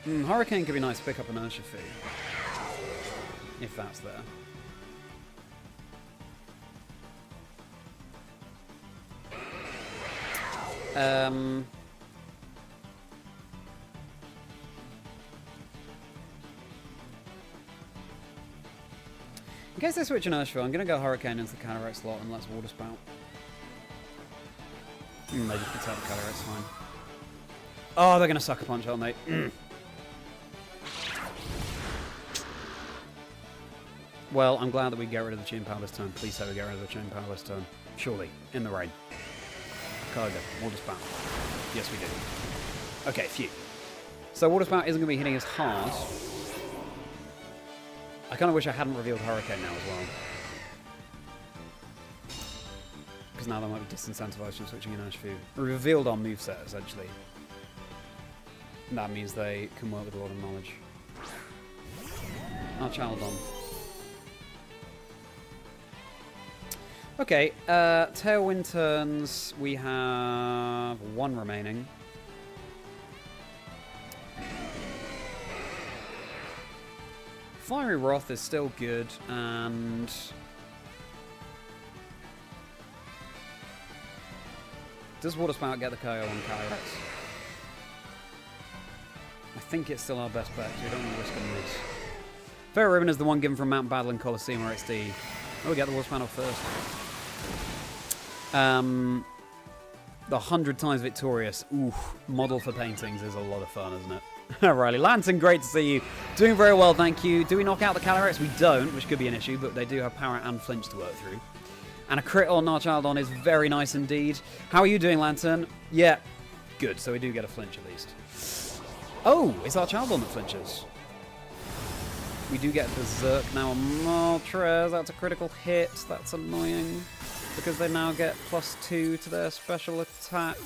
Hurricane could be nice to pick up an Urshifu. If that's there. In case they switch an Urshifu, I'm going to go Hurricane into the Calyrex slot and let's Water Spout. They just protect the Calyrex, fine. Oh, they're going to Sucker Punch, aren't they? Well, I'm glad that we get rid of the Chien-Pao this turn. Please say we get rid of the Chien-Pao this turn. Surely, in the rain. Kyogre, Water Spout. Yes, we do. Okay, phew. So Water Spout isn't going to be hitting as hard. I kind of wish I hadn't revealed Hurricane now as well. Because now they might be disincentivized from switching in Urshifu. We revealed our moveset, essentially. And that means they can work with a lot of knowledge. Our Chaldon. Okay, Tailwind turns. We have one remaining. Fiery Wrath is still good, and... Does Water Spout get the KO on Calyrex? I think it's still our best bet, so we don't want to risk a miss. Fair Ribbon is the one given from Mount Battle and Coliseum or XD. Oh, we get the Water Spout off first. The 100 times victorious. Ooh, model for paintings is a lot of fun, isn't it? Riley Lantern, great to see you. Doing very well, thank you. Do we knock out the Calyrex? We don't, which could be an issue, but they do have power and flinch to work through. And a crit on Archaldon is very nice indeed. How are you doing, Lantern? Yeah, good. So we do get a flinch at least. Oh, it's Archaldon that flinches. We do get Berserk now on Moltres. That's a critical hit. That's annoying. Because they now get +2 to their special attack.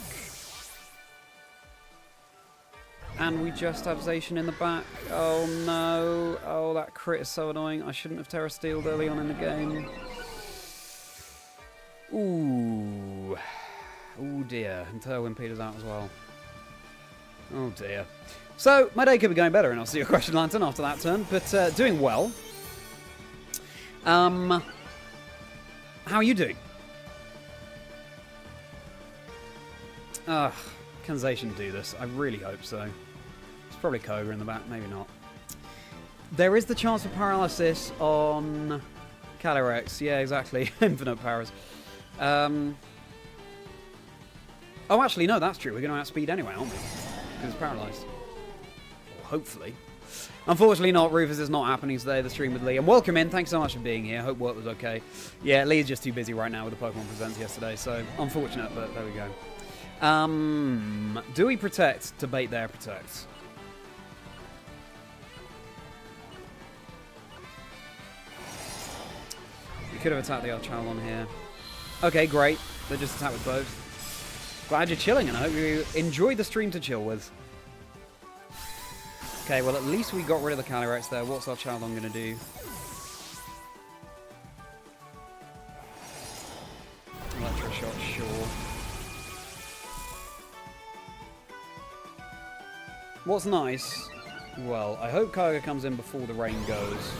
And we just have Zacian in the back. Oh no. Oh, that crit is so annoying. I shouldn't have Terra Steeled early on in the game. Ooh. Oh dear. And Tailwind Peter's out as well. Oh dear. So, my day could be going better, and I'll see your question, Lantern, after that turn. But doing well. How are you doing? Can Zacian do this? I really hope so. It's probably Kyogre in the back, maybe not. There is the chance for paralysis on Calyrex. Yeah, exactly. Infinite powers. Oh, actually, no, that's true. We're going to outspeed anyway, aren't we? Because it's paralyzed. Or hopefully. Unfortunately not. Rufus is not happening today, the stream with Lee. And welcome in. Thanks so much for being here. Hope work was okay. Yeah, Lee's just too busy right now with the Pokemon Presents yesterday, so unfortunate, but there we go. Do we protect to bait their protect? We could have attacked the Archaldon here. Okay, great. They just attack with both. Glad you're chilling, and I hope you enjoyed the stream to chill with. Okay, well, at least we got rid of the Calyrex there. What's Archaldon going to do? Electro Shot, sure. What's nice? Well, I hope Kyogre comes in before the rain goes.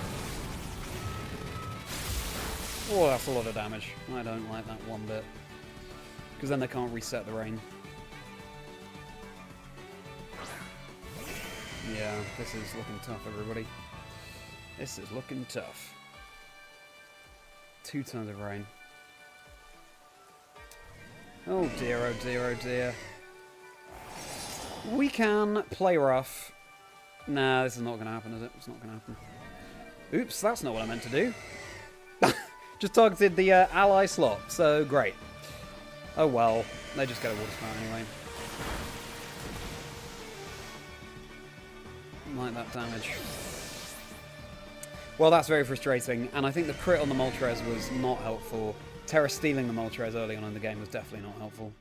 Oh, that's a lot of damage. I don't like that one bit. Because then they can't reset the rain. Yeah, this is looking tough, everybody. This is looking tough. 2 turns of rain. Oh dear, oh dear, oh dear. We can play rough. Nah, this is not going to happen, is it? It's not going to happen. Oops, that's not what I meant to do. Just targeted the ally slot, so great. Oh well, they just get a water spout anyway. Like that damage. Well, that's very frustrating, and I think the crit on the Moltres was not helpful. Terra stealing the Moltres early on in the game was definitely not helpful.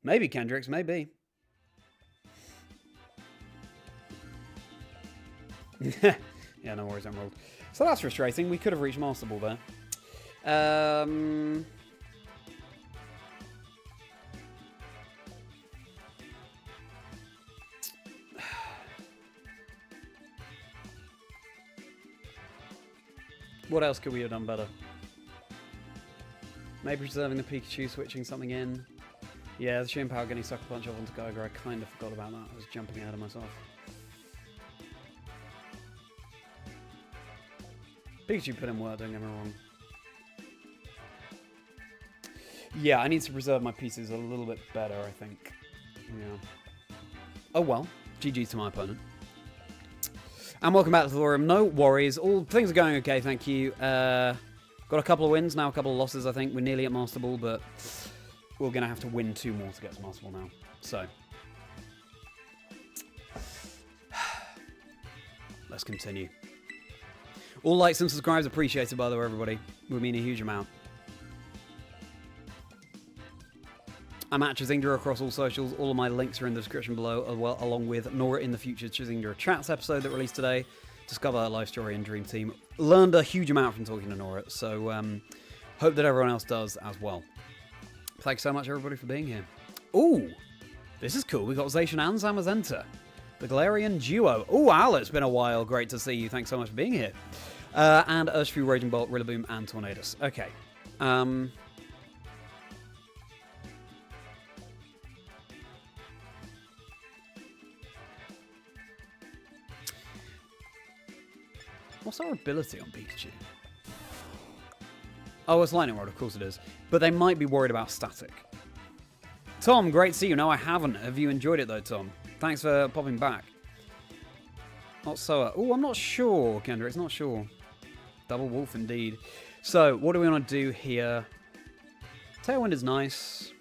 Maybe Kendricks, maybe. Yeah, no worries, Emerald. So that's frustrating. We could have reached Master Ball there. What else could we have done better? Maybe preserving the Pikachu, switching something in. Yeah, the Shin Power getting Sucker Punch off onto Kyogre. I kind of forgot about that. I was jumping ahead of myself. Pikachu put in work, don't get me wrong. Yeah, I need to preserve my pieces a little bit better, I think. Yeah. Oh well. GG to my opponent. And welcome back to the forum. No worries. All things are going okay, thank you. Got a couple of wins, now a couple of losses, I think. We're nearly at Master Ball, but we're going to have to win 2 more to get to Master Ball now. So. Let's continue. All likes and subscribes appreciated, by the way, everybody. Would mean a huge amount. I'm at Chazingdra across all socials. All of my links are in the description below, as well, along with Nora in the Future Chazingdra Chats episode that released today. Discover her life story and Dream Team. Learned a huge amount from talking to Nora, so hope that everyone else does as well. Thanks so much, everybody, for being here. Ooh, this is cool. We got Zacian and Zamazenta. The Galarian duo. Ooh, Al, it's been a while. Great to see you. Thanks so much for being here. And Urshifu, Raging Bolt, Rillaboom, and Tornadus. Okay. What's our ability on Pikachu? Oh, it's lightning rod, of course it is. But they might be worried about static. Tom, great to see you. No, I haven't. Have you enjoyed it though, Tom? Thanks for popping back. Not so. Oh, I'm not sure, Kendra. It's not sure. Double wolf indeed. So, what do we want to do here? Tailwind is nice.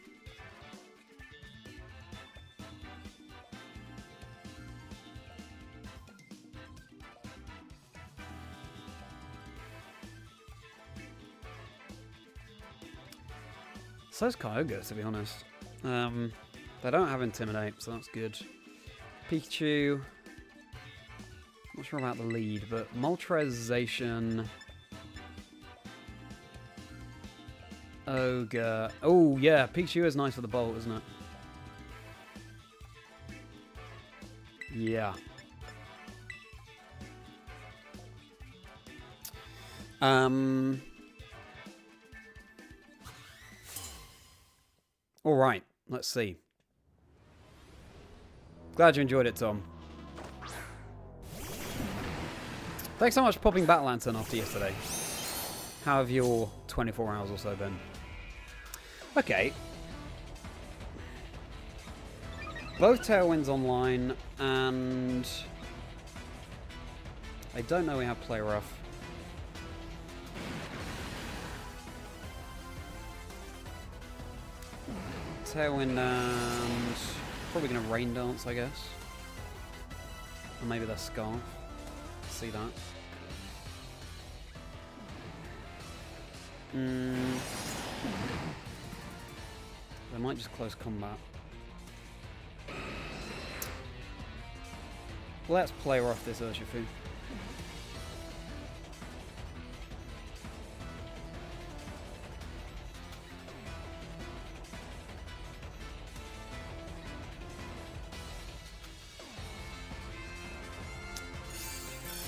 So's Kyogre, to be honest. They don't have Intimidate, so that's good. Pikachu. Not sure about the lead, but Moltres, Zacian. Ogre. Oh, yeah, Pikachu is nice for the bolt, isn't it? Yeah. All right, let's see. Glad you enjoyed it, Tom. Thanks so much for popping back, Lantern, after yesterday. How have your 24 hours or so been? Okay. Both Tailwinds online, and I don't know we have Play Rough. Tailwind and probably going to Rain Dance, I guess. Or maybe their Scarf. See that. They might just close combat. Let's play off this Urshifu.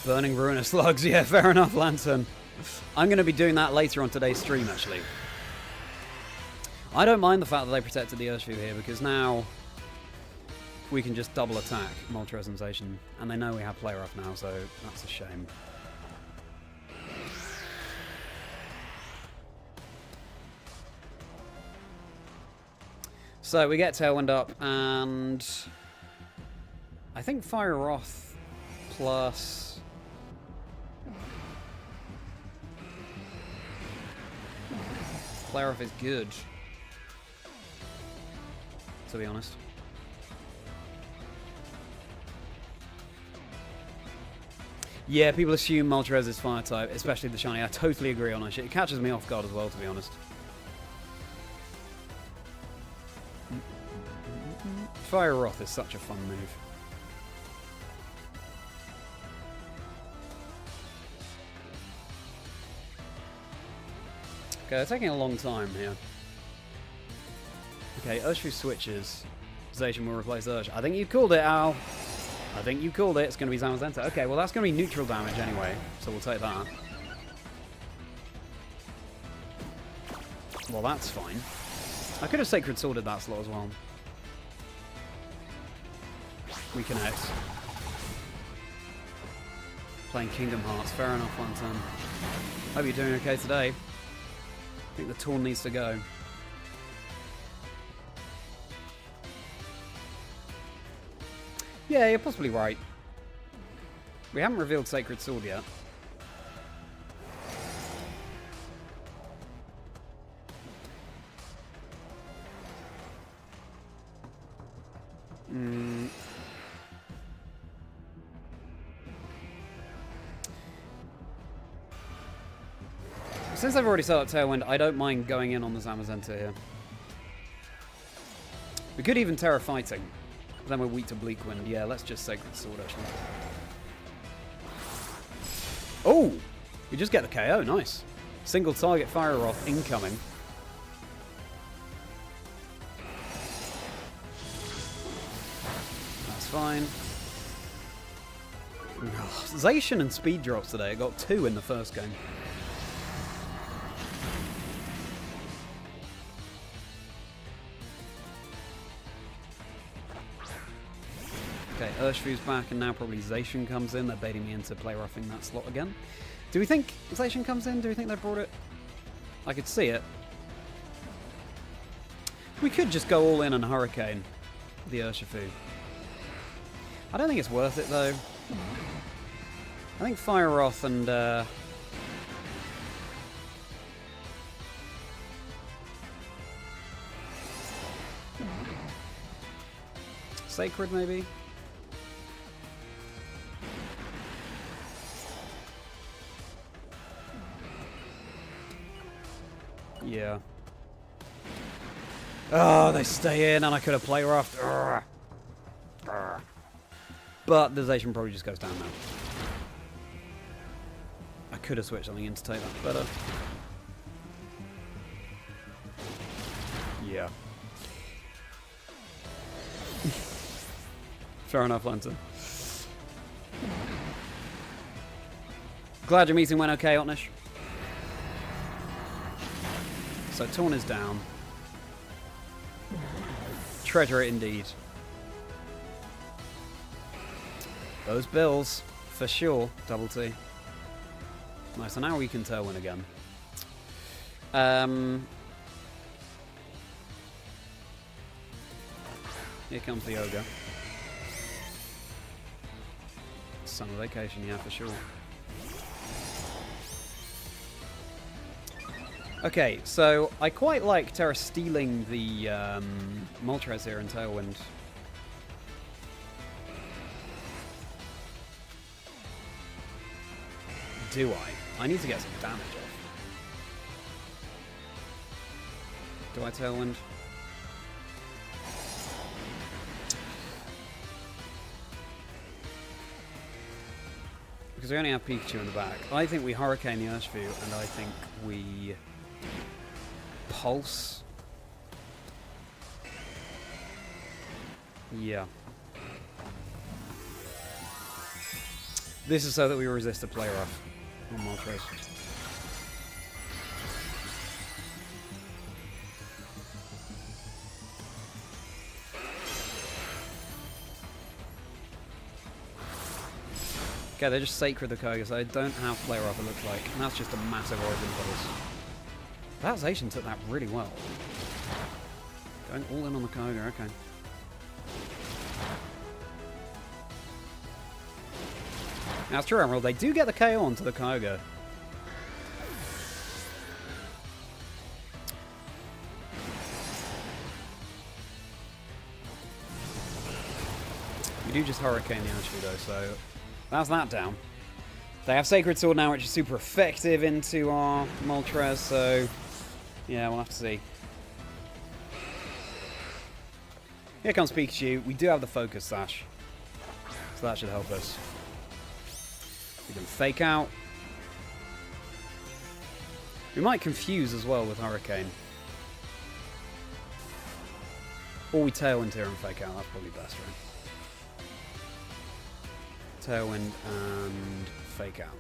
Burning Ruinous Slugs, yeah, fair enough, Lantern. I'm going to be doing that later on today's stream, actually. I don't mind the fact that they protected the Urshifu here, because now we can just double attack Moltres and Zacian, and they know we have Play Rough now, so that's a shame. So we get Tailwind up, and I think Fire Wrath plus... Play Rough is good, to be honest. Yeah, people assume Moltres is fire type, especially the shiny. I totally agree on that shit. It catches me off guard as well, to be honest. Fire Wrath is such a fun move. Okay, they're taking a long time here. Okay, Urshifu switches. Zacian will replace Ursh. I think you called it, Al. I think you called it. It's going to be Zamazenta. Okay, well that's going to be neutral damage anyway, so we'll take that. Well, that's fine. I could have Sacred Sworded that slot as well. We connect. Playing Kingdom Hearts. Fair enough, Lantern. Hope you're doing okay today. I think the Torn needs to go. Yeah, you're possibly right. We haven't revealed Sacred Sword yet. Since I've already set up Tailwind, I don't mind going in on the Zamazenta here. We could even Terra Fighting. Then we're weak to Bleak Wind. Yeah, let's just Sacred Sword, actually. Oh! You just get the KO. Nice. Single target Fire Wrath incoming. That's fine. Zacian and Speed Drops today. I got 2 in the first game. Okay, Urshifu's back, and now probably Zacian comes in. They're baiting me into Play Roughing that slot again. Do we think Zacian comes in? Do we think they brought it? I could see it. We could just go all in on Hurricane the Urshifu. I don't think it's worth it though. I think Fire Wrath and Sacred maybe? Yeah. Oh, they stay in and I could have Play Roughed. But the Zacian probably just goes down now. I could have switched something in to take that better. Yeah. Fair enough, Lantern. Glad your meeting went okay, Otnish. So Torn is down. Treasure it indeed. Those bills, for sure, Double T. Nice, so now we can Tailwind again. Here comes the Ogre. Summer Vacation, yeah, for sure. Okay, so I quite like Terra stealing the Moltres here in Tailwind. Do I? I need to get some damage off. Do I Tailwind? Because we only have Pikachu in the back. I think we Hurricane the Urshifu, and I think we Pulse. Yeah. This is so that we resist a Play Rough on Moltres. Okay, they're just Sacred the Kyogre, so I don't have Play Rough, it looks like. And that's just a massive Origin Pulse. That Zacian took that really well. Going all in on the Kyogre, okay. Now it's true, Emerald, they do get the KO onto the Kyogre. We do just Hurricane the Urshifu though, so that's that down. They have Sacred Sword now, which is super effective into our Moltres, so yeah, we'll have to see. Here comes Pikachu. We do have the Focus Sash, so that should help us. We can Fake Out. We might confuse as well with Hurricane. Or we Tailwind here and Fake Out, that's probably best, right? Tailwind and Fake Out.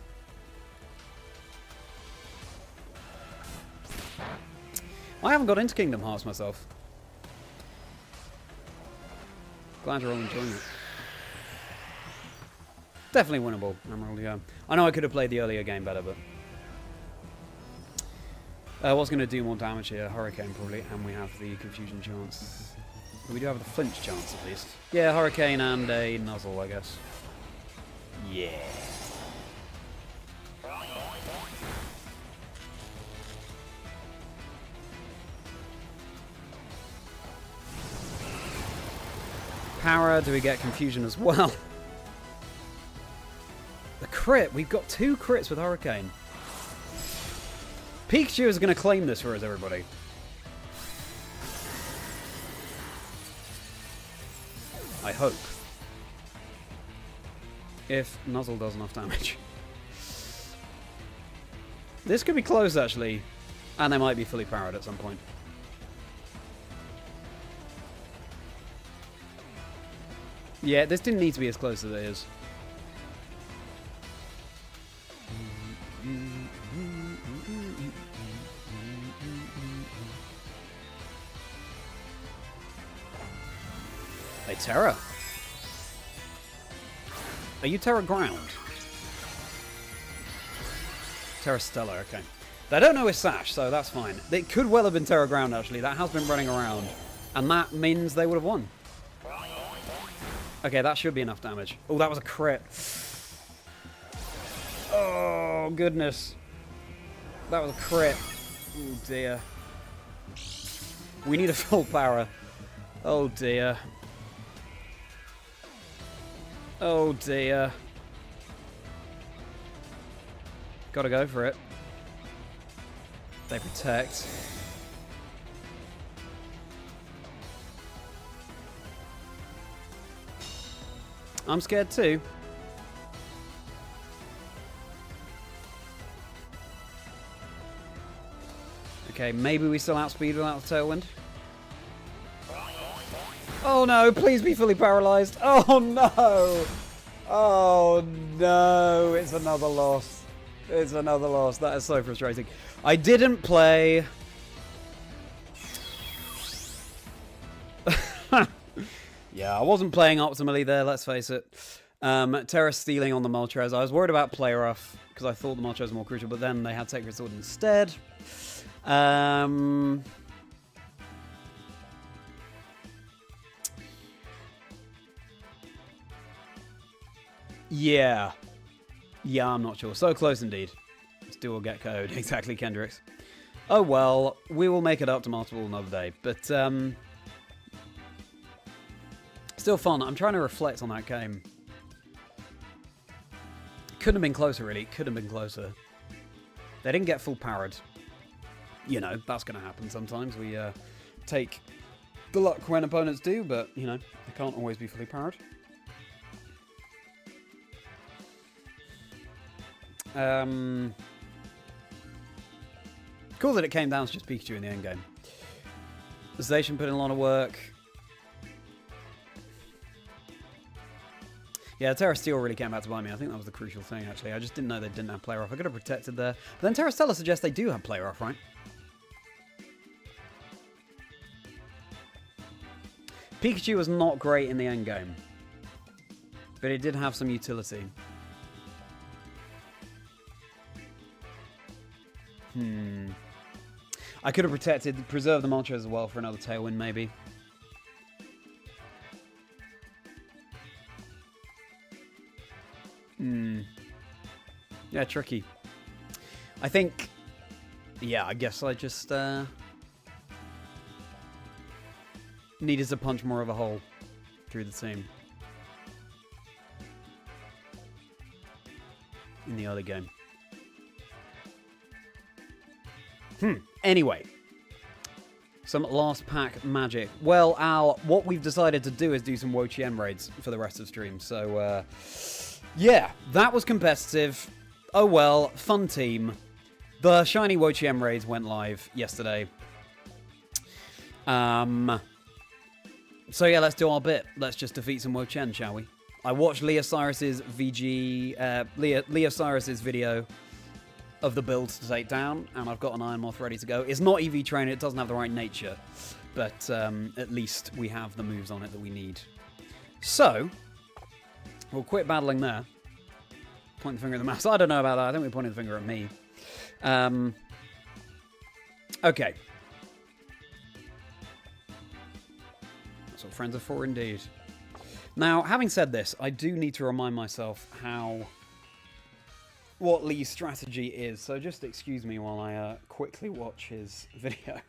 I haven't got into Kingdom Hearts myself. Glad you're all enjoying it. Definitely winnable, Emerald, yeah. I know I could have played the earlier game better, but what's going to do more damage here? Hurricane, probably, and we have the Confusion chance. We do have the Flinch chance, at least. Yeah, Hurricane and a Nuzzle, I guess. Yeah. Power, do we get Confusion as well? The crit, we've got 2 crits with Hurricane. Pikachu is going to claim this for us, everybody. I hope. If Nuzzle does enough damage. This could be close, actually. And they might be fully powered at some point. Yeah, this didn't need to be as close as it is. Hey, Terra. Are you Terra Ground? Terra Stellar, okay. They don't know his Sash, so that's fine. It could well have been Terra Ground, actually. That has been running around. And that means they would have won. Okay, that should be enough damage. Oh, that was a crit. Oh, goodness. That was a crit. Oh, dear. We need a full power. Oh, dear. Oh, dear. Gotta go for it. They protect. I'm scared too. Okay, maybe we still outspeed without the Tailwind. Oh no, please be fully paralyzed. Oh no! Oh no, it's another loss. It's another loss. That is so frustrating. I didn't play... Yeah, I wasn't playing optimally there, let's face it. Terra stealing on the Moltres. I was worried about play rough, because I thought the Moltres was more crucial, but then they had Sacred Sword instead. Yeah. Yeah, I'm not sure. So close indeed. Still will get code. Exactly, Kendricks. Oh well, we will make it up to multiple another day. But, still fun. I'm trying to reflect on that game. Couldn't have been closer, really. Could have been closer. They didn't get full powered. You know, that's going to happen sometimes. We take the luck when opponents do, but, you know, they can't always be fully powered. Cool that it came down to just Pikachu in the endgame. Zacian put in a lot of work. Yeah, Terra Steel really came back to buy me. I think that was the crucial thing, actually. I just didn't know they didn't have play rough. I could have protected there. But then Terra Stella suggests they do have play rough, right? Pikachu was not great in the endgame. But it did have some utility. I could have preserved the Moltres as well for another Tailwind, maybe. Yeah, tricky. I think... Yeah, I guess I just needed to punch more of a hole through the team in the early game. Anyway, some last pack magic. Well, Al, what we've decided to do is do some Wo-Chien raids for the rest of the stream. So, yeah, that was competitive. Oh well, fun team. The shiny Wo-Chien raids went live yesterday. So yeah, let's do our bit. Let's just defeat some Wo-Chien, shall we? I watched Leah Cyrus's Leah Cyrus's video of the build to take down, and I've got an Iron Moth ready to go. It's not EV trainer, it doesn't have the right nature, but at least we have the moves on it that we need. So, we'll quit battling there. Point the finger at the mouse. I don't know about that. I think we're pointing the finger at me. Okay. That's what friends are for, indeed. Now, having said this, I do need to remind myself what Lee's strategy is, so just excuse me while I quickly watch his video.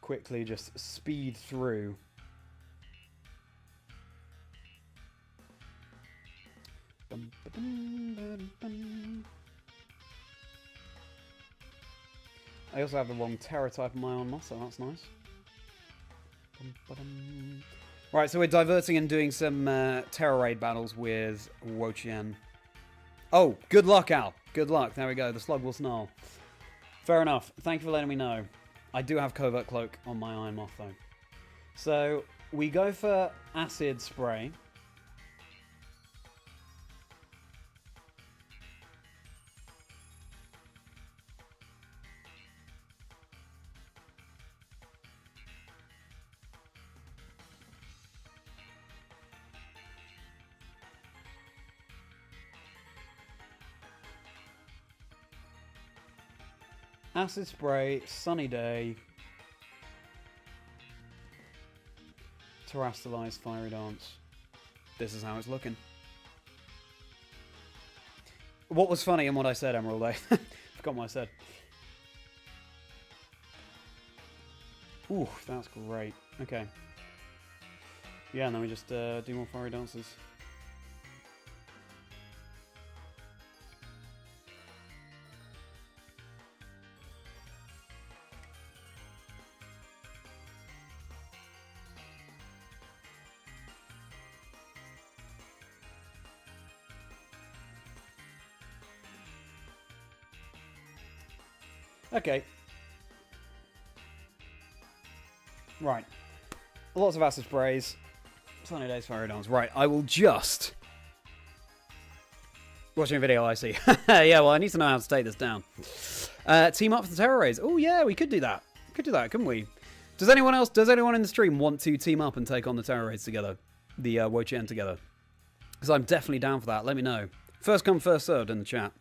Quickly just speed through. I also have the wrong Terra type in my armor, so that's nice. Right, so we're diverting and doing some Terra Raid battles with Wo-Chien. Oh, good luck, Al. Good luck. There we go. The slug will snarl. Fair enough. Thank you for letting me know. I do have Covert Cloak on my Iron Moth, though. So, we go for Acid Spray. Acid Spray, Sunny Day, Terrastalize, Fiery Dance. This is how it's looking. What was funny in what I said, Emerald? I forgot what I said. Ooh, that's great. Okay. Yeah, and then we just do more Fiery Dances. Okay. Right. Lots of acid sprays. Sunny days, fiery dance. Right, I will just... Watching a video, I see. Yeah, well, I need to know how to take this down. Team up for the Terror Raids. Oh, yeah, we could do that. Could do that, couldn't we? Does anyone in the stream want to team up and take on the Terror Raids together? The Wo-Chien together? Because I'm definitely down for that. Let me know. First come, first served in the chat.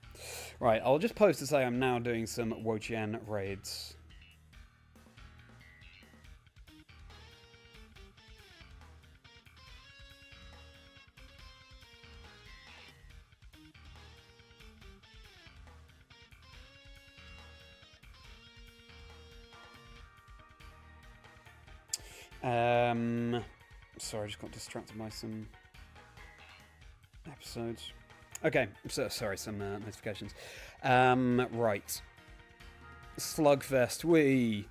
Right, I'll just post to say I'm now doing some Wo-Chien raids. Sorry, I just got distracted by some episodes. Okay, so sorry, some notifications. Right. Slugfest, wee.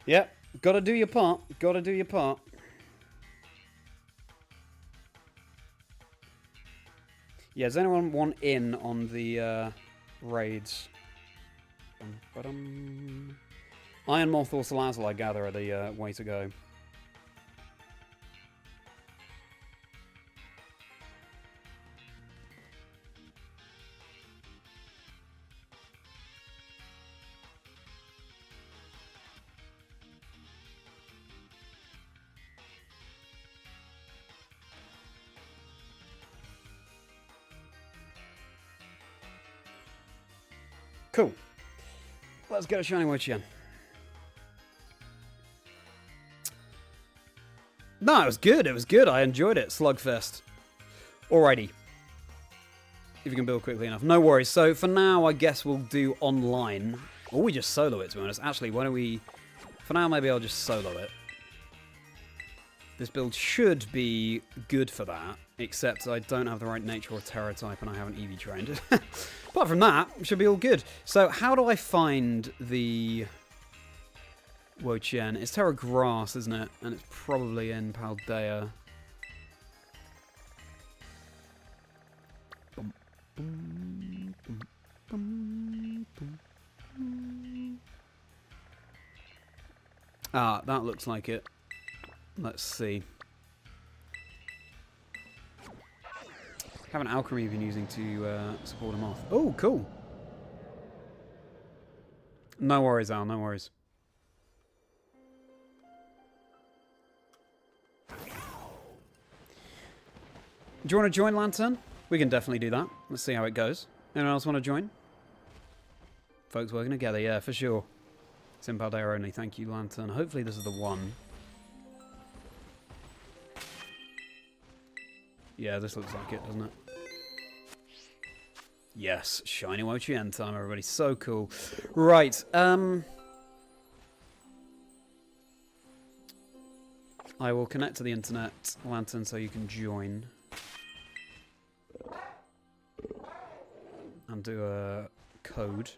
Yep, gotta do your part. Gotta do your part. Yeah, does anyone want in on the raids? Iron Moth or Salazzle, I gather, are the way to go. Cool. Let's get a shiny Wo-Chien. No, it was good. It was good. I enjoyed it. Slugfest. Alrighty. If you can build quickly enough. No worries. So for now, I guess we'll do online. Or we just solo it, to be honest. Actually, why don't we... For now, maybe I'll just solo it. This build should be good for that. Except I don't have the right nature or terror type and I haven't EV trained. Apart from that, it should be all good. So how do I find the... Wo-Chien? It's Terra Grass, isn't it? And it's probably in Paldea. Ah, that looks like it. Let's see. Have an alchemy you've been using to support a moth. Oh, cool. No worries, Al, no worries. Do you want to join, Lantern? We can definitely do that. Let's see how it goes. Anyone else want to join? Folks working together, yeah, for sure. It's in Paldea only. Thank you, Lantern. Hopefully this is the one. Yeah, this looks like it, doesn't it? Yes, shiny Wo-Chien time, everybody. So cool. Right, I will connect to the internet, Lantern, so you can join. And do a code.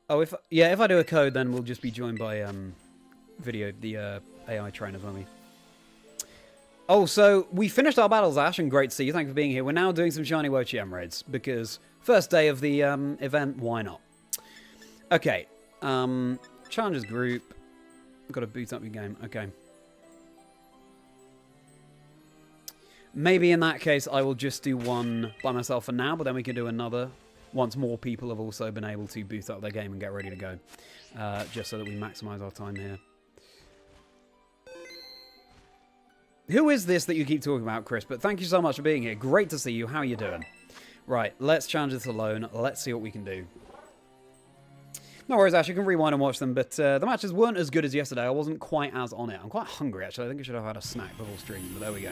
Oh, if I do a code, then we'll just be joined by the AI trainers, won't we? Oh, so we finished our battles, Ash, and great to see you. Thanks for being here. We're now doing some shiny Wo-Chien raids because first day of the event, why not? Okay, challenges group. Got to boot up your game. Okay. Maybe in that case, I will just do one by myself for now, but then we can do another once more people have also been able to boot up their game and get ready to go. Just so that we maximize our time here. Who is this that you keep talking about, Chris? But thank you so much for being here. Great to see you. How are you doing? Right, let's challenge this alone. Let's see what we can do. No worries, Ash. You can rewind and watch them, but the matches weren't as good as yesterday. I wasn't quite as on it. I'm quite hungry, actually. I think I should have had a snack before streaming, but there we go.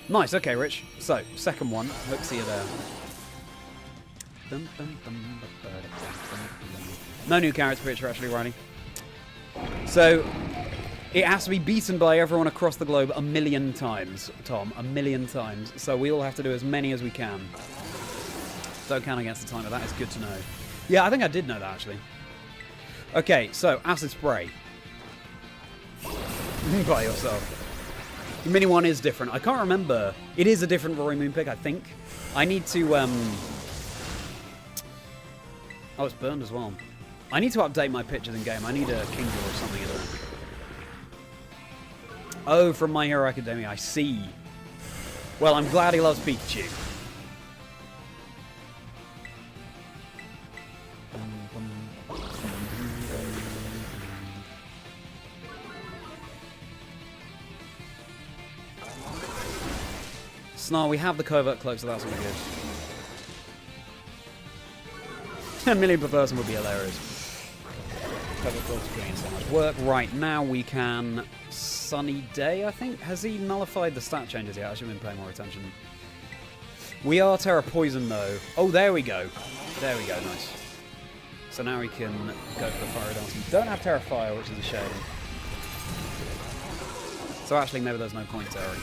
Nice. Okay, Rich. So, second one. Hope to see you there. No new character picture, actually, Riley. So, it has to be beaten by everyone across the globe 1,000,000 times, Tom. 1,000,000 times. So we all have to do as many as we can. Don't count against the timer. That is good to know. Yeah, I think I did know that, actually. Okay, so, Acid Spray. By yourself. The mini one is different. I can't remember. It is a different Rory Moon pick, I think. I need to, Oh, it's burned as well. I need to update my pictures in game. I need a Kingdom or something in there. Oh, from My Hero Academia. I see. Well, I'm glad he loves Pikachu. Snarl, we have the covert cloak, so that's all good. 10 million per person would be hilarious. Covert cloak's putting in so much work. Right, now we can... Sunny Day, I think? Has he nullified the stat changes yet? I should have been paying more attention. We are Terra Poison, though. Oh, there we go. There we go, nice. So now we can go for the Fiery Dance. We don't have Terra Fire, which is a shame. So actually, maybe there's no point, Terra.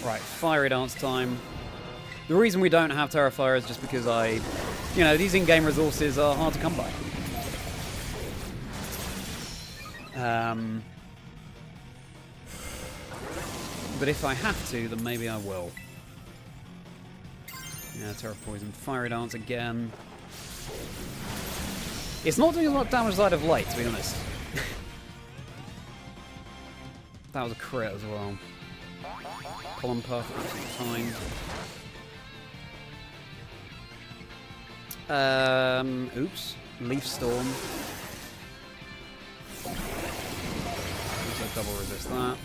Right, Fiery Dance time. The reason we don't have Terra Fire is just because you know, these in-game resources are hard to come by. But if I have to, then maybe I will. Yeah, Terra Poison. Fiery Dance again. It's not doing a lot of damage as I'd have liked, to be honest. That was a crit as well. Column Puff, absolutely fine. Oops. Leaf Storm. Also double resist that.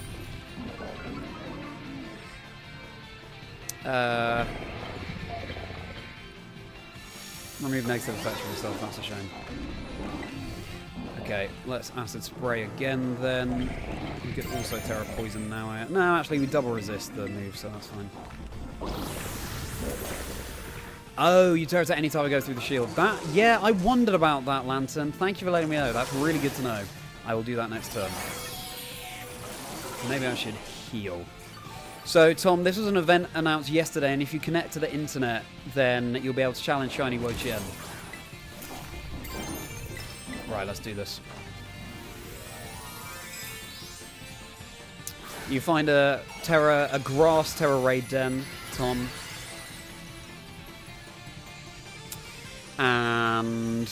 Remove negative effects from yourself, that's a shame. Okay, let's Acid Spray again then. We could also Terra Poison now. No, actually we double resist the move, so that's fine. Oh, you Terra at any time I go through the shield. Yeah, I wondered about that, Lantern. Thank you for letting me know. That's really good to know. I will do that next turn. Maybe I should heal. So, Tom, this was an event announced yesterday, and if you connect to the internet, then you'll be able to challenge Shiny Wo-Chien. Right, let's do this. You find a grass Terra raid den, Tom. And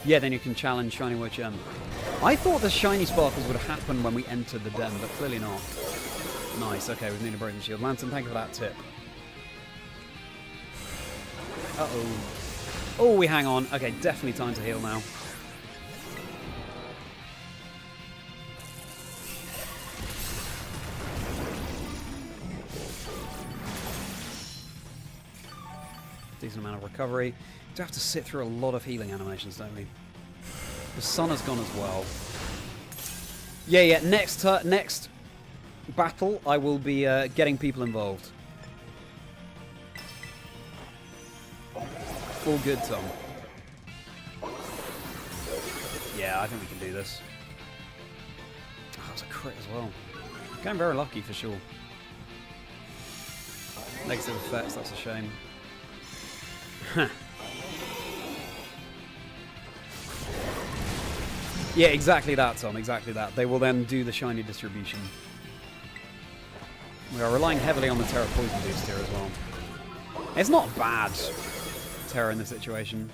yeah, then you can challenge Shiny Wo-Chien. I thought the Shiny Sparkles would happen when we entered the den, but clearly not. Nice, okay, we've needed a Broken Shield. Lantern, thank you for that tip. Uh-oh. Oh, we hang on. Okay, definitely time to heal now. Decent amount of recovery. We do have to sit through a lot of healing animations, don't we? The sun has gone as well. Yeah, next battle, I will be getting people involved. All good, Tom. Yeah, I think we can do this. Oh, that was a crit as well. Going very lucky for sure. Negative effects, that's a shame. Yeah, exactly that, Tom, exactly that. They will then do the shiny distribution. We are relying heavily on the Terra Poison boost here as well. It's not bad, Terra, in this situation.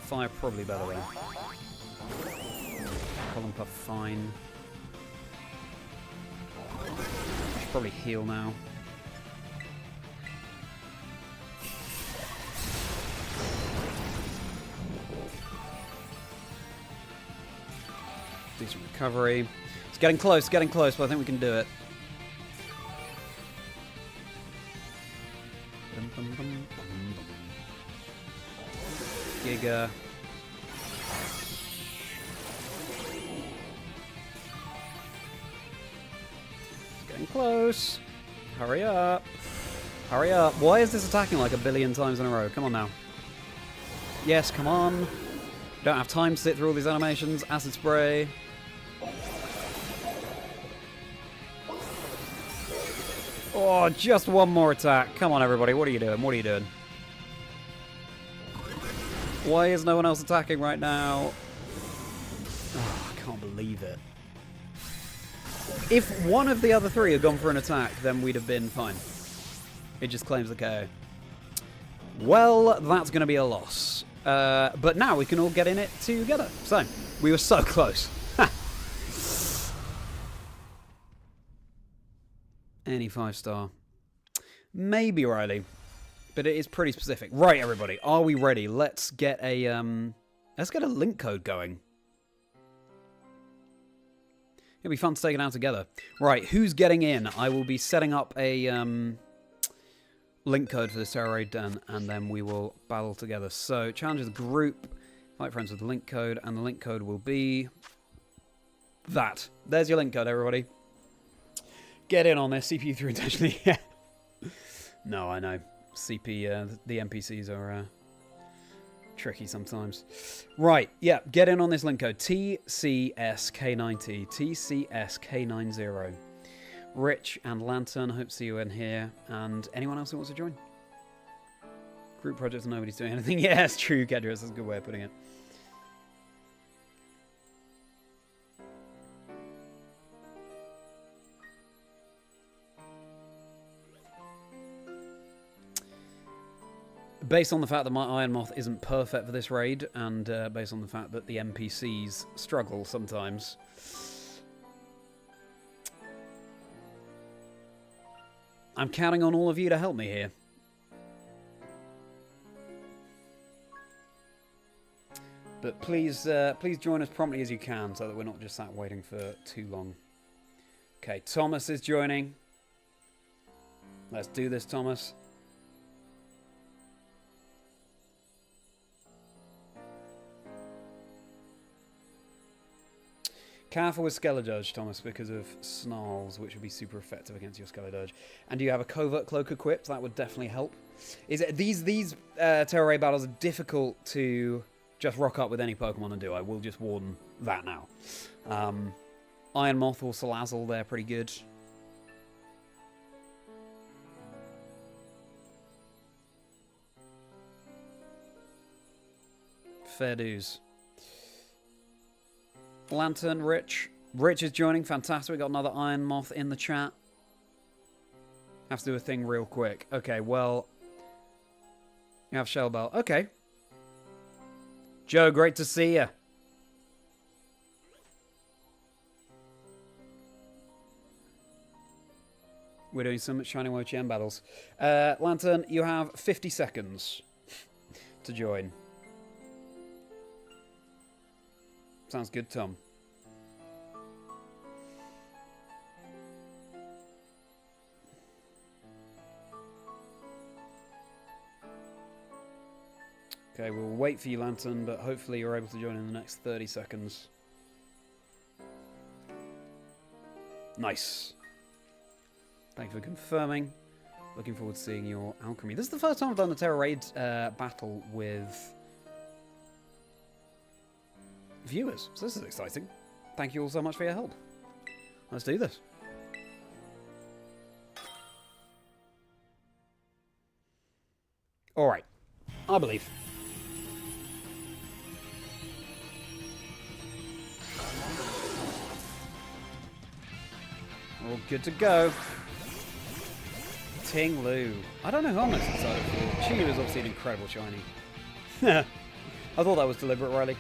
Fire probably better though. Column Puff fine. I should probably heal now. Decent recovery. It's getting close, but I think we can do it. Giga. Getting close. Hurry up. Hurry up. Why is this attacking like a billion times in a row? Come on now. Yes, come on. Don't have time to sit through all these animations. Acid spray. Oh, just one more attack. Come on, everybody. What are you doing? What are you doing? Why is no one else attacking right now? Oh, I can't believe it. If one of the other three had gone for an attack, then we'd have been fine. It just claims the KO. Well, that's going to be a loss. But now we can all get in it together. So, we were so close. Any 5-star. Maybe Riley. But it is pretty specific. Right, everybody. Are we ready? Let's get a link code going. It'll be fun to take it out together. Right, who's getting in? I will be setting up a link code for this Terra Raid done, and then we will battle together. So, challenge the group, fight friends with the link code, and the link code will be that. There's your link code, everybody. Get in on this. CPU through intentionally. Yeah. No, I know. CP, the NPCs are tricky sometimes. Right, yeah, get in on this link code. TCSK90. TCSK90. Rich and Lantern, hope to see you in here. And anyone else who wants to join? Group projects, nobody's doing anything. Yeah, it's true, Kedris. That's a good way of putting it. Based on the fact that my Iron Moth isn't perfect for this raid, and based on the fact that the NPCs struggle sometimes, I'm counting on all of you to help me here. But please, please join us promptly as you can, so that we're not just sat waiting for too long. Okay, Thomas is joining. Let's do this, Thomas. Careful with Skelledurge, Thomas, because of Snarls, which would be super effective against your Skelledurge. And do you have a Covert Cloak equipped? That would definitely help. Is it, these Terra Raid battles are difficult to just rock up with any Pokemon and do. I will just warn that now. Iron Moth or Salazzle, they're pretty good. Fair dues. Lantern, Rich. Rich is joining. Fantastic. We got another Iron Moth in the chat. Have to do a thing real quick. Okay, well. You have Shellbell. Okay. Joe, great to see you. We're doing some Shining Wo-Chien battles. Lantern, you have 50 seconds to join. Sounds good, Tom. Okay, we'll wait for you, Lantern, but hopefully you're able to join in the next 30 seconds. Nice. Thank you for confirming. Looking forward to seeing your alchemy. This is the first time I've done the Terra Raid battle with viewers, so this is exciting. Thank you all so much for your help. Let's do this. Alright, I believe. All good to go. Ting Lu. I don't know who I'm most excited for. Chu is obviously an incredible shiny. I thought that was deliberate, Riley.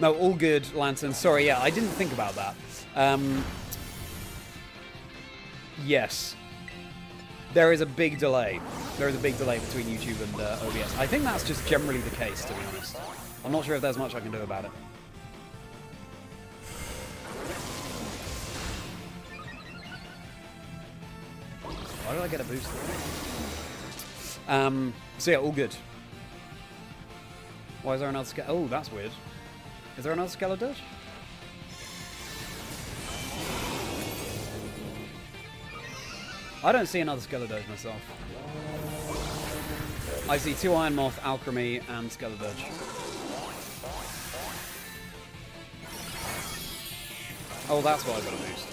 No, all good, Lantern. Sorry, yeah, I didn't think about that. Yes. There is a big delay. there is a big delay between YouTube and OBS. I think that's just generally the case, to be honest. I'm not sure if there's much I can do about it. Why did I get a boost? So yeah, all good. Why is there another Oh, that's weird. Is there another Skeledirge? I don't see another Skeledirge myself. I see 2 Iron Moth, Alchemy, and Skeledirge. Oh, that's why I got a boost.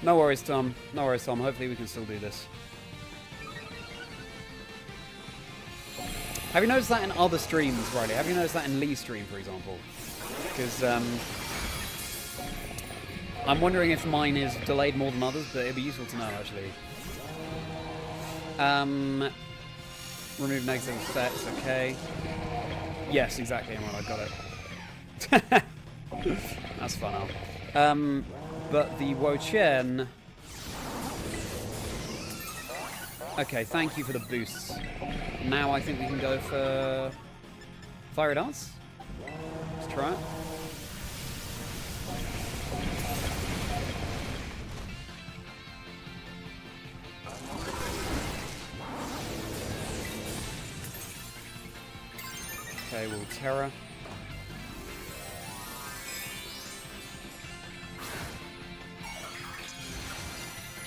No worries, Tom. No worries, Tom. Hopefully we can still do this. Have you noticed that in other streams, Riley? Have you noticed that in Lee's stream, for example? Because I'm wondering if mine is delayed more than others, but it'd be useful to know, actually. Remove negative effects, okay. Yes, exactly, Imran, I got it. That's fun, Al. But the Wo-Chien... Okay, thank you for the boosts. Now I think we can go for... Fiery Dance? Let's try it. Okay, we'll Terra.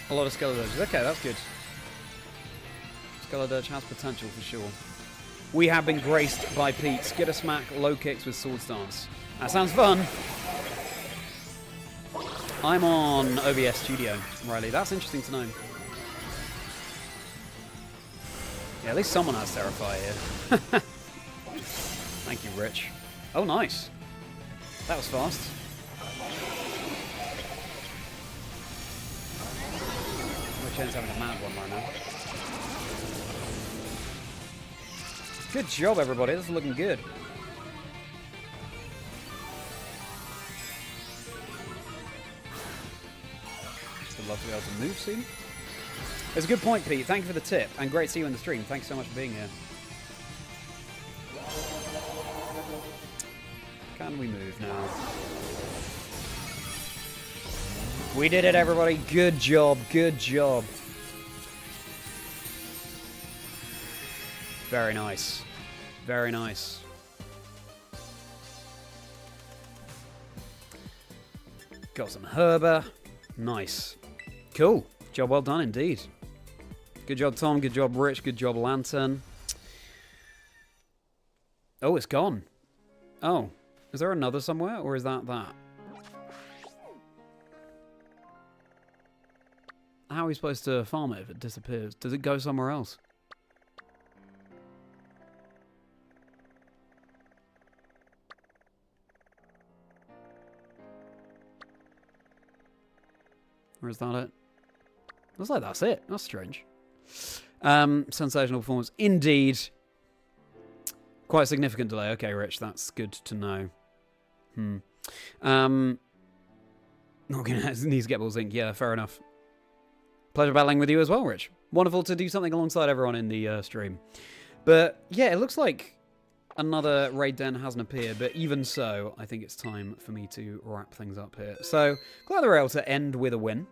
A lot of Skeledirges. Okay, that's good. Skeledirge has potential for sure. We have been graced by Pete. Skidder Smack, low kicks with Sword Stance. That sounds fun. I'm on OBS Studio, Riley. That's interesting to know. Yeah, at least someone has Terrify here. Thank you, Rich. Oh, nice. That was fast. Wo-Chien's having a mad one right now. Good job, everybody. This is looking good. Would love to be able to move soon. It's a good point, Pete. Thank you for the tip. And great to see you in the stream. Thanks so much for being here. Can we move now? We did it, everybody. Good job. Good job. Very nice. Very nice. Got some Herber. Nice. Cool. Job well done indeed. Good job, Tom. Good job, Rich. Good job, Lantern. Oh, it's gone. Oh. Is there another somewhere, or is that that? How are we supposed to farm it if it disappears? Does it go somewhere else? Or is that it? Looks like that's it. That's strange. Sensational performance. Indeed. Quite a significant delay. Okay, Rich, that's good to know. Needs to get balls ink. Yeah, fair enough. Pleasure battling with you as well, Rich. Wonderful to do something alongside everyone in the stream. But yeah, it looks like another raid den hasn't appeared, but even so, I think it's time for me to wrap things up here. So, glad they were able to end with a win.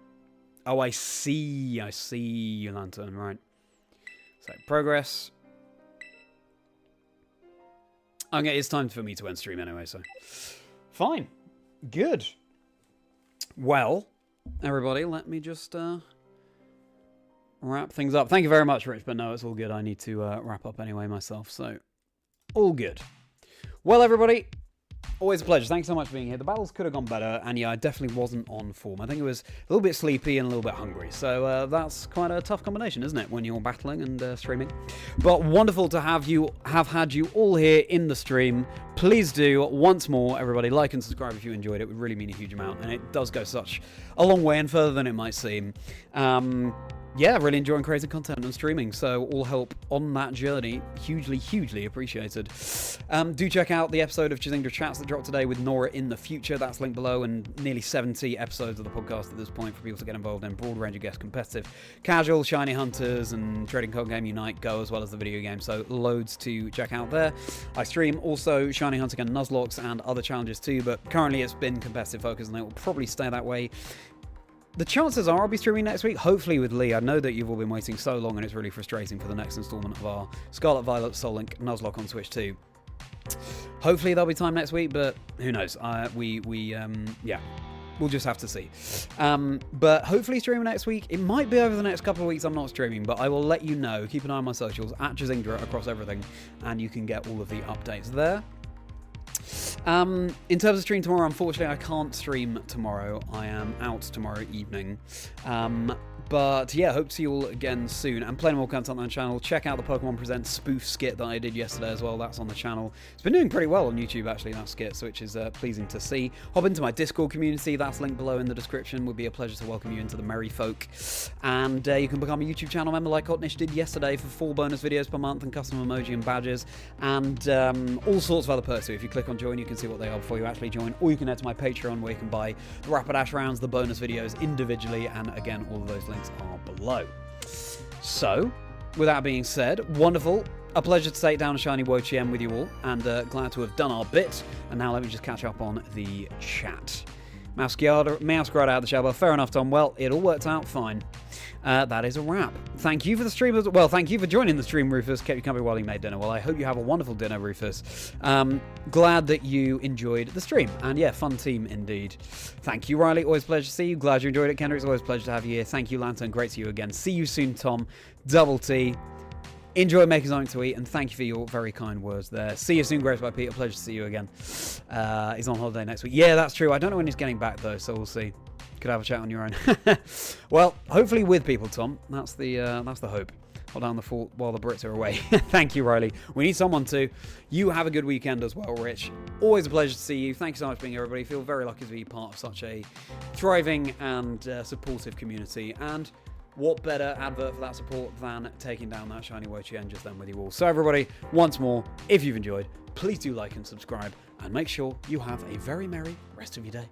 Oh, I see, Lantern, right. So, progress. Okay, it's time for me to end stream anyway, so. Fine. Good. Well, everybody, let me just wrap things up. Thank you very much, Rich, but no, it's all good. I need to wrap up anyway myself, so all good. Well, everybody, always a pleasure. Thanks so much for being here. The battles could have gone better, and yeah, I definitely wasn't on form. I think it was a little bit sleepy and a little bit hungry, so that's quite a tough combination, isn't it, when you're battling and streaming? But wonderful to have had you all here in the stream. Please do, once more, everybody, like and subscribe if you enjoyed it. It would really mean a huge amount, and it does go such a long way and further than it might seem. yeah, really enjoying creating content and streaming, so all help on that journey, hugely appreciated. Do check out the episode of Chazingdra Chats that dropped today with Nora in the future. That's linked below, and nearly 70 episodes of the podcast at this point for people to get involved in. Broad range of guests, competitive, casual, shiny hunters, and trading card game Unite Go, as well as the video game, so loads to check out there. I stream also shiny hunting and Nuzlockes and other challenges too, but currently it's been competitive focus, and it will probably stay that way. The chances are I'll be streaming next week, hopefully with Lee. I know that you've all been waiting so long and it's really frustrating for the next installment of our Scarlet, Violet, Soul Link Nuzlocke on Switch 2. Hopefully there'll be time next week, but who knows? Yeah, we'll just have to see. But hopefully streaming next week. It might be over the next couple of weeks I'm not streaming, but I will let you know. Keep an eye on my socials, at Chazingdra across everything, and you can get all of the updates there. In terms of stream tomorrow, unfortunately I can't stream tomorrow. I am out tomorrow evening. But yeah, hope to see you all again soon. And plenty more content on the channel. Check out the Pokemon Presents spoof skit that I did yesterday as well. That's on the channel. It's been doing pretty well on YouTube, actually, that skit, which is pleasing to see. Hop into my Discord community. That's linked below in the description. Would be a pleasure to welcome you into the merry folk. And you can become a YouTube channel member like Hotnish did yesterday for 4 bonus videos per month and custom emoji and badges. And all sorts of other perks too. If you click on join, you can see what they are before you actually join. Or you can head to my Patreon where you can buy the Rapidash rounds, the bonus videos individually. And again, all of those links are below. So, with that being said, wonderful. A pleasure to take down a shiny Wochiem with you all, and glad to have done our bit. And now let me just catch up on the chat. Mouse Guard out of the shower. Fair enough, Tom. Well, it all worked out fine. That is a wrap. Thank you for the stream. Well, thank you for joining the stream, Rufus. Kept you company while you made dinner. Well, I hope you have a wonderful dinner, Rufus. Glad that you enjoyed the stream. And yeah, fun team indeed. Thank you, Riley. Always a pleasure to see you. Glad you enjoyed it, Kendrick. It's always a pleasure to have you here. Thank you, Lantern. Great to see you again. See you soon, Tom. Double T. Enjoy making something to eat, and thank you for your very kind words there. See you soon, Grace by Pete. A pleasure to see you again. He's on holiday next week. Yeah, that's true. I don't know when he's getting back, though, so we'll see. Could have a chat on your own. Well, hopefully with people, Tom. That's the hope. Hold down the fort while the Brits are away. Thank you, Riley. We need someone to. You have a good weekend as well, Rich. Always a pleasure to see you. Thank you so much for being here, everybody. Feel very lucky to be part of such a thriving and supportive community. And what better advert for that support than taking down that shiny Wochien just then with you all. So everybody, once more, if you've enjoyed, please do like and subscribe, and make sure you have a very merry rest of your day.